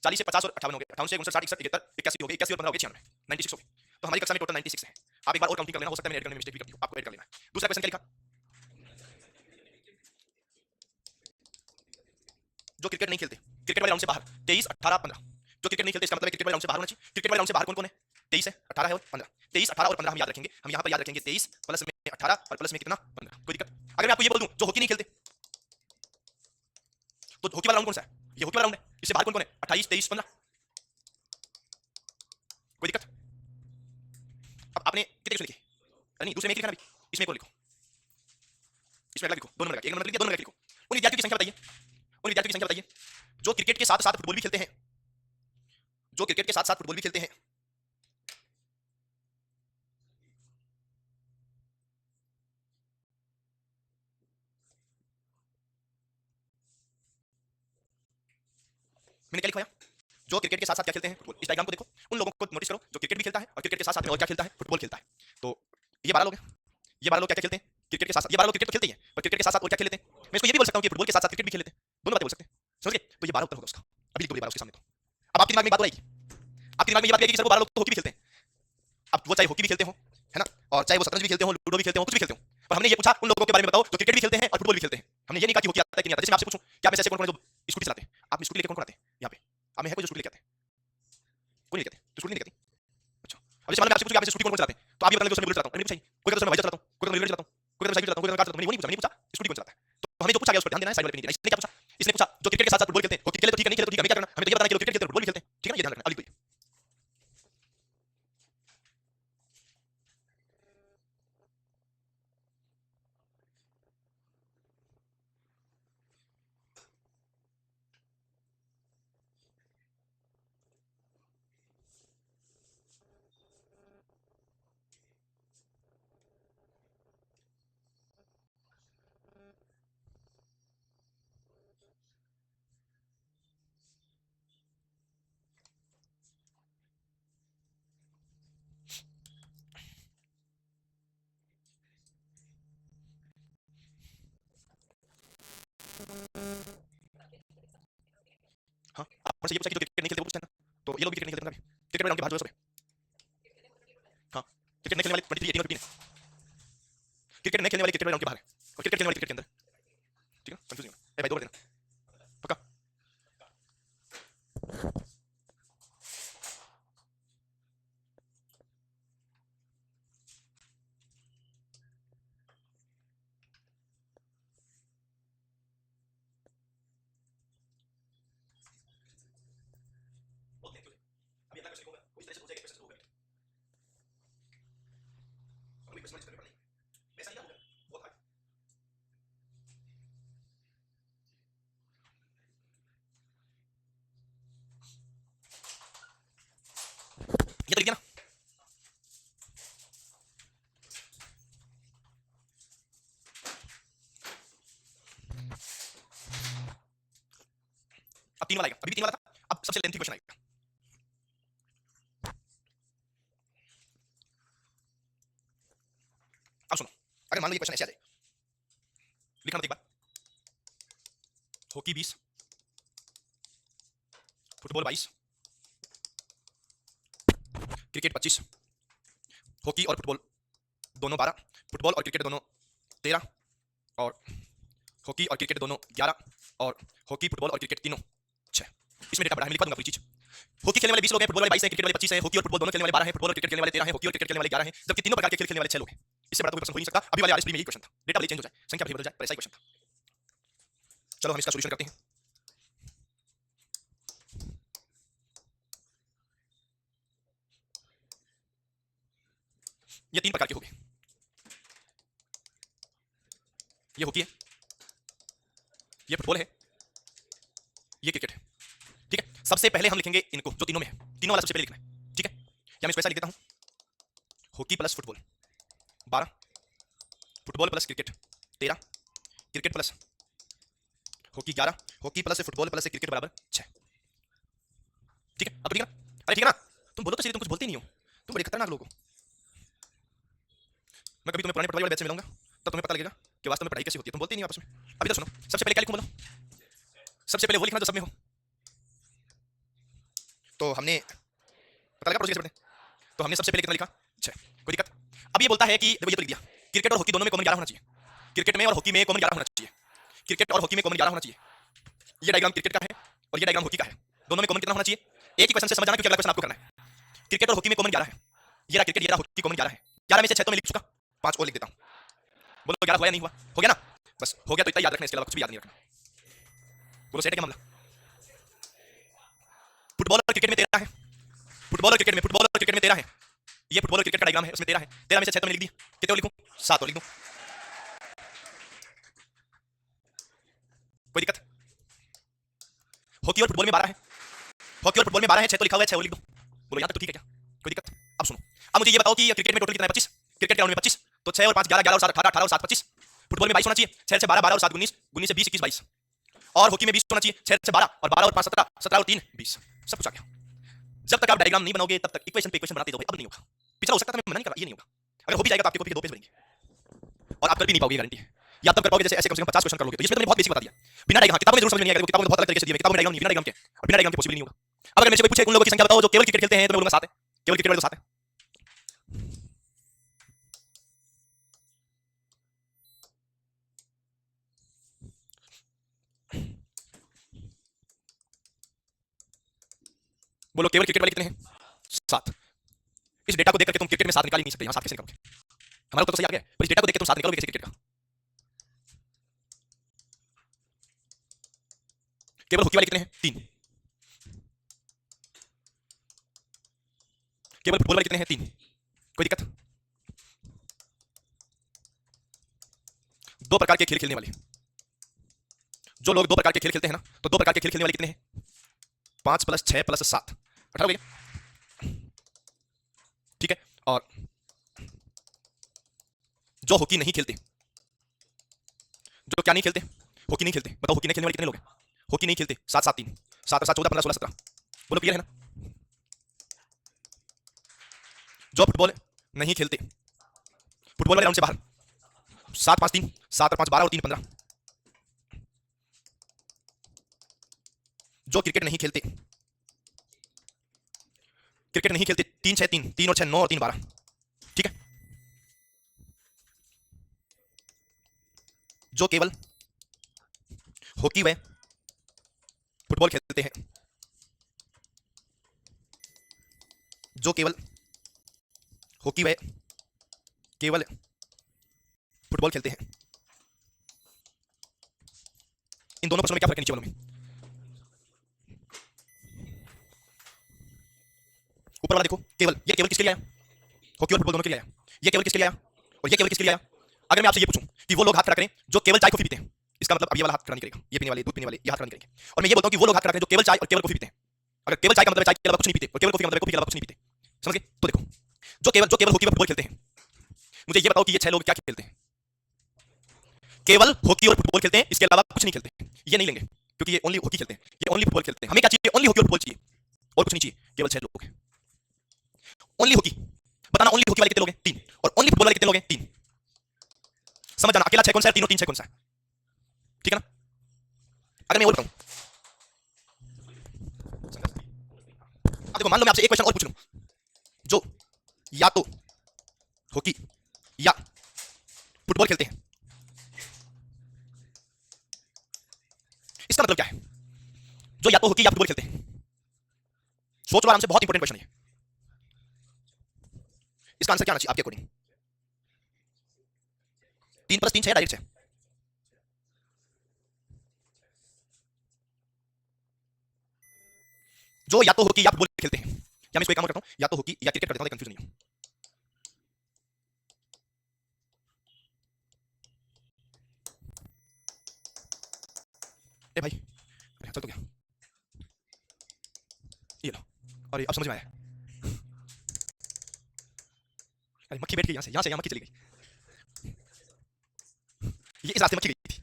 40 से 50 और 58 हो गए, 58 से 59 60 61 71 81 हो गए, 81 और 15 हो गए 96, 96 हो गए। तो हमारी कक्षा में टोटल 96 है। आप एक बार और काउंटिंग कर लेना, हो सकता है मैं ऐड करने में मिस्टेक भी कर दी हो, आपको ऐड कर लेना है। दूसरा क्वेश्चन क्या लिखा, जो क्रिकेट नहीं खेलते, क्रिकेट वाले राउंड से बाहर 23 18 15, जो क्रिकेट नहीं खेलते, इसका मतलब है क्रिकेट वाले राउंड से बाहर होना चाहिए। क्रिकेट वाले राउंड से बाहर कौन कौन है, 23 है, 18 है और 15, 23 18 और 15 हम याद रखेंगे, हम यहाँ पर याद रखेंगे 23 प्लस में 18 और प्लस में कितना 15, कोई दिक्कत? अगर मैं आपको ये बोल दूं जो हॉकी नहीं खेलते, तो हॉकी वाला राउंड कौन सा है, ये हॉकी वाला राउंड है, इससे बाहर कौन कौन है, 28 23 15, कोई दिक्कत? अब आपने कितने क्वेश्चन लिखे, नहीं दूसरे में एक लिखा ना अभी, इसमें एक और लिखो, इसमें अगला लिखो, 2 नंबर का, 1 नंबर लिख दिया, 2 नंबर का लिखो। उन विद्यार्थियों की संख्या बताइए, उन विद्यार्थियों की संख्या बताइए जो क्रिकेट के साथ साथ फुटबॉल भी खेलते हैं, जो क्रिकेट के साथ साथ फुटबॉल भी खेलते हैं। मैंने क्या लिखवाया, जो क्रिकेट के साथ साथ क्या खेलते हैं, फुटबॉल। इस डायग्राम को देखो, उन लोगों को नोटिस करो जो क्रिकेट भी खेलता है और क्रिकेट के साथ साथ में और क्या खेलता है, फुटबॉल खेलता है। तो ये 12 लोग हैं, ये 12 लोग क्या क्या खेलते हैं, क्रिकेट के साथ साथ, ये 12 लोग क्रिकेट तो खेलते ही हैं, पर क्रिकेट के साथ साथ और क्या खेलते हैं। मैं इसको ये भी बोल सकता हूँ कि फुटबॉल के साथ साथ क्रिकेट भी खेलते हैं, दोनों बातें बोल सकते हैं, समझ गए? तो ये 12 उत्तर होगा उसका, अभी लिख दो ये 12 उसके सामने। तो अब आपके दिमाग में बात हो रही, आपके दिमाग में ये बात आएगी कि सर वो 12 लोग तो हॉकी भी खेलते हैं, अब वो चाहे हॉकी भी खेलते हो, है ना, और चाहे वो शतरंज भी खेलते हो, लूडो भी खेलते हो, कुछ भी खेलते हो, पर हमने ये पूछा उन लोगों के बारे में बताओ जो क्रिकेट भी खेलते हैं और फुटबॉल भी खेलते हैं। हमने ये नहीं कहा कि हॉकी आता है कि नहीं आता। जैसे मैं आपसे पूछूं क्या आप ऐसे कौन कौन है जो स्कूटी चलाते हैं, आप स्कूटी लेकर कौन कौन आते हैं यहाँ पे, आप में है कोई जो स्कूटी लेके आते हैं, कोई नहीं लेके आते, तो स्कूटी नहीं लेके आती। अच्छा, अब जैसे मान लो मैं आपसे पूछूं कि आप ऐसे स्कूटी कौन कौन चलाते हैं, तो आप ये बताएंगे दोस्तों मैं बुलेट चलाता हूं, नहीं पूछा, कोई कहता है मैं बाइक चलाता हूं, कोई कहता है मैं बुलेट चलाता हूं, कोई कहता है साइकिल चलाता हूं, कोई कहता है कार चलाता हूं, मैंने वो नहीं पूछा, मैंने पूछा स्कूटी कौन चलाता है। तो हमें जो पूछा गया उस पर ध्यान देना है, साइड वाले पे नहीं देना। इसने क्या पूछा, इसने पूछा जो क्रिकेट के साथ साथ फुटबॉल खेलते हैं, हॉकी खेले तो ठीक है, नहीं खेले तो ठीक है, हमें क्या करना, हमें तो ये बताना कि लोग क्रिकेट खेलते हैं फुटबॉल भी खेलते हैं, ठीक है ना, ये ध्यान रखना। अब लिख दो, हाँ आप मुझसे ये पूछा कि जो क्रिकेट नहीं खेलते वो पूछते हैं ना, तो ये लोग भी क्रिकेट नहीं खेलते ना, क्रिकेट वाले राउंड के बाहर जो है सब है। हाँ, क्रिकेट नहीं खेलने वाले 23 18 और 15 है, क्रिकेट नहीं खेलने वाले क्रिकेट वाले राउंड के बाहर है, और क्रिकेट खेलने वाले क्रिकेट के अंदर है, ठीक है, कंफ्यूज नहीं होना। ए भाई 2 कर देना पक्का। अभी अगला क्वेश्चन होगा, उस तरह से हो जाएगा, क्वेश्चन होगा, कोई क्वेश्चन करने पर नहीं, वैसा ही होगा, बहुत हार्ड। ये तो लिख दिया ना। अब 3 वाला आएगा, अभी भी 3 वाला था, अब सबसे लेंथी क्वेश्चन आएगा। अगर मान लो ये क्वेश्चन ऐसे आ जाए, लिखना मत एक बार, हॉकी 20, फुटबॉल 22, क्रिकेट 25, हॉकी और फुटबॉल दोनों 12, फुटबॉल और क्रिकेट दोनों 13, और हॉकी और क्रिकेट दोनों 11, और हॉकी फुटबॉल और क्रिकेट तीनों 6। इसमें डेटा बड़ा है, मैं लिखवा दूंगा पूरी चीज। हॉकी खेलने वाले 20 लोग हैं, फुटबॉल वाले 22 हैं, क्रिकेट वाले 25 हैं, हॉकी और फुटबॉल दोनों खेलने वाले 12 हैं, फुटबॉल और क्रिकेट खेलने वाले 13 हैं, हॉकी और क्रिकेट खेलने वाले 11 हैं, जबकि तीनों प्रकार के खेल खेलने वाले 6 लोग हैं। इससे बड़ा कोई प्रश्न हो ही नहीं सकता। अभी वाले आरएसपी में यही क्वेश्चन था, डेटा भले चेंज हो जाए, संख्या भले बदल जाए, पर ऐसा ही क्वेश्चन था। चलो हम इसका सॉल्यूशन करते हैं। ये 3 प्रकार के हो गए, ये हॉकी है, ये फुटबॉल है, ये क्रिकेट है। ठीक है, सबसे पहले हम लिखेंगे इनको जो तीनों में है, तीनों वाला सबसे पहले लिखना है। ठीक है, या मैं इसको ऐसा लिख देता हूं, hockey plus football 12, football plus cricket 13, cricket plus hockey 11, hockey plus football plus cricket बराबर 6। ठीक है, अब ठीक है ना? अरे ठीक है ना? तुम बोलो तो सही, तुम कुछ बोलते ही नहीं हो, तुम बड़े खतरनाक लोग हो। मैं कभी तुम्हें पुराने पटवारी वाले बैच से मिलूंगा, तब तुम्हें पता लगेगा कि वास्तव में पढ़ाई कैसी होती है। तुम बोलते ही नहीं हो आपस में। अभी तो सुनो, सबसे पहले क्या लिखूं बोलो? सबसे पहले वो लिखना जो सब में हो। तो हमने पता लगा प्रोसीजर कैसे पढ़ते हैं। तो हमने सबसे पहले कितना लिखा? 6। कोई दिक्कत? अब ये बोलता है कि देखो ये तो लिख दिया, क्रिकेट और हॉकी दोनों में कॉमन 11 होना चाहिए, क्रिकेट में और हॉकी में कॉमन 11 होना चाहिए, क्रिकेट और हॉकी में कॉमन 11 होना चाहिए। ये डायग्राम क्रिकेट का है और ये डायग्राम हॉकी का है, दोनों में कॉमन कितना होना चाहिए? एक ही क्वेश्चन से समझ जाना, क्योंकि अगला क्वेश्चन आपको करना है। क्रिकेट और हॉकी में कॉमन 11 है, ये रहा क्रिकेट, ये रहा हॉकी, कॉमन 11 है। 11 में से 6 तो मैं लिख चुका, 5 और लिख देता हूं। बोलो 11 हुआ या नहीं हुआ? हो गया ना? बस हो गया तो इतना याद रखना, इसके अलावा कुछ भी याद नहीं रखना। बोलो सेट है क्या मामला? फुटबॉल और क्रिकेट में 13 है, फुटबॉल और क्रिकेट में, फुटबॉल और क्रिकेट में 13 है। ये फुटबॉल और क्रिकेट का डायग्राम है, उसमें 13 है। 13 में से 6 तो मैंने लिख दिया, कितने और लिखूं? 7 और लिख दूं। कोई दिक्कत? हॉकी और फुटबॉल में 12 है, हॉकी और फुटबॉल में 12 है, 6 तो लिखा हुआ है, 6 और लिख दो। बोलो यहां तक तो ठीक है क्या? कोई दिक्कत? अब सुनो, अब मुझे ये बताओ कि क्रिकेट में टोटल कितना है? 25, क्रिकेट ग्राउंड में 25, तो 6 और 5 11, 11 और 7 18, 18 और 7 25। फुटबॉल में 22 होना चाहिए, 6 से 12, 12 और 7 19, 19 से 20 21 22। और हॉकी में 20 होना चाहिए, 6 से 12 और 12 और 5 17, 17 और 3 20। सब कुछ आ गया। जब तक आप डायग्राम नहीं बनाओगे तब तक इक्वेशन पे इक्वेशन बनाते रहोगे, अब नहीं होगा। पिछला हो सकता था मैं मना नहीं कर रहा, ये नहीं होगा। अगर हो भी जाएगा तो आपके कॉपी के 2 पेज बनेंगे और आप कर भी नहीं पाओगे, गारंटी है। या तब कर पाओगे जैसे ऐसे कम से कम 50 क्वेश्चन कर लोगे। तो इसमें तो मैंने बहुत बेसिक बता दिया, बिना डायग्राम किताबों में जरूर समझ में नहीं आएगा, किताबों में बहुत अलग तरीके से दिए, किताबों में डायग्राम नहीं, बिना डायग्राम के और बिना डायग्राम के पॉसिबल नहीं होगा। अब अगर मेरे से कोई पूछे उन लोगों की संख्या बताओ जो केवल क्रिकेट खेलते हैं, तो मैं बोलूंगा 7 है, केवल क्रिकेट वाले तो 7 है। बोलो केवल क्रिकेट वाले कितने हैं? 7। इस डेटा को देख करके तुम क्रिकेट में 7 निकाल ही नहीं सकते, यहाँ 7 कैसे निकालोगे? हमारा तो सही आ गया, पर इस डेटा को देख के तुम 7 निकालोगे कैसे क्रिकेट का? केवल हॉकी वाले कितने हैं? 3। केवल फुटबॉल वाले कितने हैं? 3। कोई दिक्कत? 2 प्रकार के खेल खेलने वाले, जो लोग 2 प्रकार के खेल खेलते हैं ना, तो 2 प्रकार के खेल खेलने वाले कितने हैं? 5 + 6 + 7 18 हो गया। ठीक है, और जो हॉकी नहीं खेलते, जो क्या नहीं खेलते? हॉकी नहीं खेलते, बताओ हॉकी नहीं खेलने वाले कितने लोग हैं? हॉकी नहीं खेलते 7 7 3, 7 और 7 14 15 16 17। बोलो क्लियर है ना? जो फुटबॉल नहीं खेलते, फुटबॉल वाले राउंड से बाहर, 7 5 3, 7 और 5 12 और 3 15। जो क्रिकेट नहीं खेलते, क्रिकेट नहीं खेलते 3 6 3, 3 और 6 9 और 3 12। ठीक है, जो केवल हॉकी व फुटबॉल खेलते हैं, जो केवल हॉकी व केवल फुटबॉल खेलते हैं, इन दोनों प्रश्नों में क्या फर्क है नीचे वालों में? ऊपर वाला देखो, केवल, ये केवल किसके लिए आया? हॉकी और फुटबॉल दोनों के लिए आया। ये केवल किसके लिए आया? और ये केवल किसके लिए आया? अगर मैं आपसे ये पूछूं कि वो लोग हाथ खड़ा करें जो केवल चाय कॉफी पीते हैं, इसका मतलब अब ये वाला हाथ खड़ा नहीं करेगा, ये पीने वाले, दूध पीने वाले ये हाथ खड़ा नहीं करेंगे। और मैं ये बोलता हूं कि वो लोग हाथ खड़ा करें जो केवल चाय और केवल कॉफी पीते हैं। अगर केवल चाय का मतलब चाय के अलावा कुछ नहीं पीते और केवल कॉफी का मतलब कॉफी के अलावा कुछ नहीं पीते, समझ गए? तो देखो, जो केवल हॉकी और फुटबॉल खेलते हैं, मुझे ये बताओ कि ये 6 लोग क्या खेलते हैं? केवल हॉकी और फुटबॉल खेलते हैं, इसके अलावा कुछ नहीं खेलते। ये नहीं लेंगे क्योंकि ये ओनली हॉकी खेलते हैं, ये ओनली फुटबॉल खेलते हैं। हमें क्या चाहिए? ओनली हॉकी और फुटबॉल चाहिए और कुछ नहीं चाहिए। केवल 6 लोग हैं, ओनली हॉकी। बताना ओनली हॉकी वाले कितने लोग हैं? 3। और ओनली फुटबॉल वाले कितने लोग हैं? 3। समझ जाना, अकेला 6 कौन सा है, तीनों 3 6 कौन सा है, ठीक है ना। अगर मैं और बताऊं, अब देखो मान लो मैं आपसे एक क्वेश्चन और पूछ लूं, जो या तो हॉकी या फुटबॉल खेलते हैं, इसका मतलब क्या है? जो या तो हॉकी या फुटबॉल खेलते हैं, सोच लो आराम से, बहुत इंपॉर्टेंट क्वेश्चन है। इसका आंसर क्या आना चाहिए आपके अकॉर्डिंग? 3 + 3 6 डायरेक्ट 6। जो या तो हॉकी या फुटबॉल खेलते हैं, या मैं इसको एक काम और करता हूं, या तो हॉकी या क्रिकेट कर देता हूं, कंफ्यूजन नहीं हो। ए भाई, अरे चल तो गया, ये लो, अरे अब समझ में आया। अरे मक्खी बैठ गई यहां से यहां मक्खी चली गई, ये इस रास्ते मक्खी गई थी।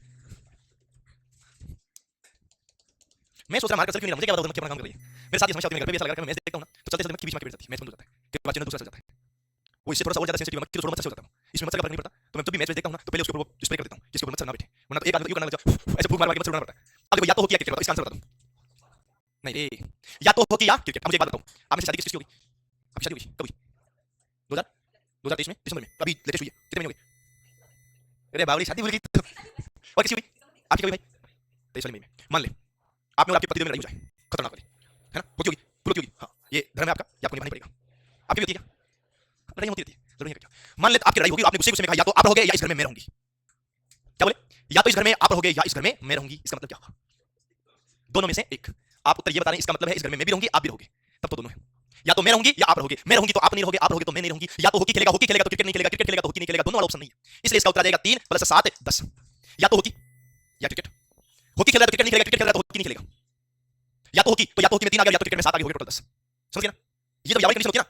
मैं सोच रहा मार कर सेल्फी नहीं, मुझे क्या पता मक्खी अपना काम कर रही है। मेरे साथ ये समस्या होती है, घर पे भी ऐसा लगा कि मैं मैच देखता हूं ना, तो चलते चलते मक्खी बीच में बैठ जाती है, मैच बंद हो जाता है, फिर बाद चैनल दूसरा चल जाता है। वो इससे थोड़ा सा और ज्यादा सेंसिटिव, मक्खी तो थोड़ा मच्छर से हो जाता है, इसमें मच्छर का फर्क नहीं पड़ता। तो मैं जब भी मैच देखता हूं ना, तो पहले उसके ऊपर वो स्प्रे कर देता हूं, जिसके ऊपर मच्छर ना बैठे, वरना तो एक आदमी यूं करना लग जाए, ऐसे फूंक मार के मच्छर उड़ाना पड़ता है। अब देखो, या तो हॉकी या क्रिकेट, बताओ इसका आंसर बता दूं। नहीं रे, या तो हॉकी या क्रिकेट। अब मुझे एक बात बताओ, आपने शादी किसकी होगी? आपकी शादी हुई कभी? 2000 2023 में दिसंबर में, अभी लेटेस्ट हुई है, कितने महीने हो गए? अरे बावली, शादी भूल गई तो। और किसी हुई? आपकी कभी भाई? 23 वाली मई में। मान ले आप में और आपके पति में लड़ाई हो जाए, खतरनाक वाली, है ना, होती होगी, पूरी होगी, हाँ, ये धर्म है आपका, ये आपको निभाना ही पड़ेगा। आपकी भी होती है क्या? लड़ाई होती रहती है, जरूरी है क्या? मान ले आपकी लड़ाई होगी, आपने गुस्से गुस्से में कहा या तो आप रहोगे या इस घर में मैं रहूंगी। क्या बोले? या तो इस घर में आप रहोगे या इस घर में मैं रहूंगी। इसका मतलब क्या होगा? दोनों में से एक। आप उत्तर ये बता रहे हैं, इसका मतलब है इस घर में मैं भी रहूंगी, आप भी रहोगे, तब तो दोनों है। या तो मैं रहूंगी या आप रहोगे, मैं रहूंगी तो आप नहीं रहोगे, आप रहोगे तो मैं नहीं रहूंगी। या तो हॉकी खेलेगा तो क्रिकेट नहीं खेलेगा, क्रिकेट खेलेगा तो हॉकी नहीं खेलेगा, दोनों वाला ऑप्शन नहीं है। इसलिए इसका उत्तर आ जाएगा 3 + 7 10। या तो हॉकी या क्रिकेट, हॉकी खेल रहा है तो क्रिकेट नहीं खेलेगा, क्रिकेट खेल रहा है तो हॉकी नहीं खेलेगा। या तो हॉकी में 3 आ गया, या तो क्रिकेट में 7 आ गए, हो गए टोटल 10। समझ गए ना? ये तो यावरी कंडीशन होती है ना,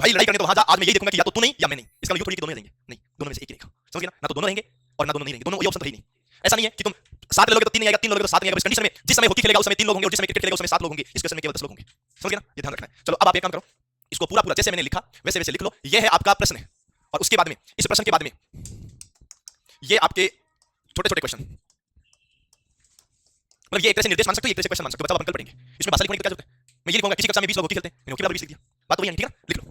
भाई लड़ाई करने तो वहां जा, आज मैं यही देखूंगा कि या तो तू नहीं या मैं नहीं। इसका मतलब ये थोड़ी कि दोनों रहेंगे, नहीं, दोनों में से एक ही रहेगा। समझ गए ना तो दोनों रहेंगे और ना दोनों नहीं रहेंगे, दोनों ये ऑप्शन तो है ही नहीं। ऐसा नहीं है कि तुम 7 लोगे तो 3 नहीं आएगा, 3 लोगे तो 7 नहीं आएगा। इस कंडीशन में जिस समय हॉकी खेलेगा उस समय 3 लोग होंगे और जिस समय क्रिकेट खेलेगा उस समय 7 लोग होंगे, इस केस में केवल 10 लोग होंगे। समझ गए ना? ये ध्यान रखना है। चलो अब आप एक काम करो, इसको पूरा पूरा जैसे मैंने लिखा वैसे वैसे लिख लो। ये है आपका प्रश्न है, और उसके बाद में, इस प्रश्न के बाद में ये आपके छोटे छोटे क्वेश्चन, मतलब ये एक तरह से निर्देश मान सकते हो, एक तरह से क्वेश्चन मान सकते हो। बच्चा अपन कल पढ़ेंगे, इसमें भाषा लिखने की क्या जरूरत है? मैं ये लिखूंगा किसी कक्षा में 20 लोग हॉकी खेलते हैं, मैंने हॉकी वाला भी सीख दिया, बात तो वही है, ठीक है ना? लिख लो।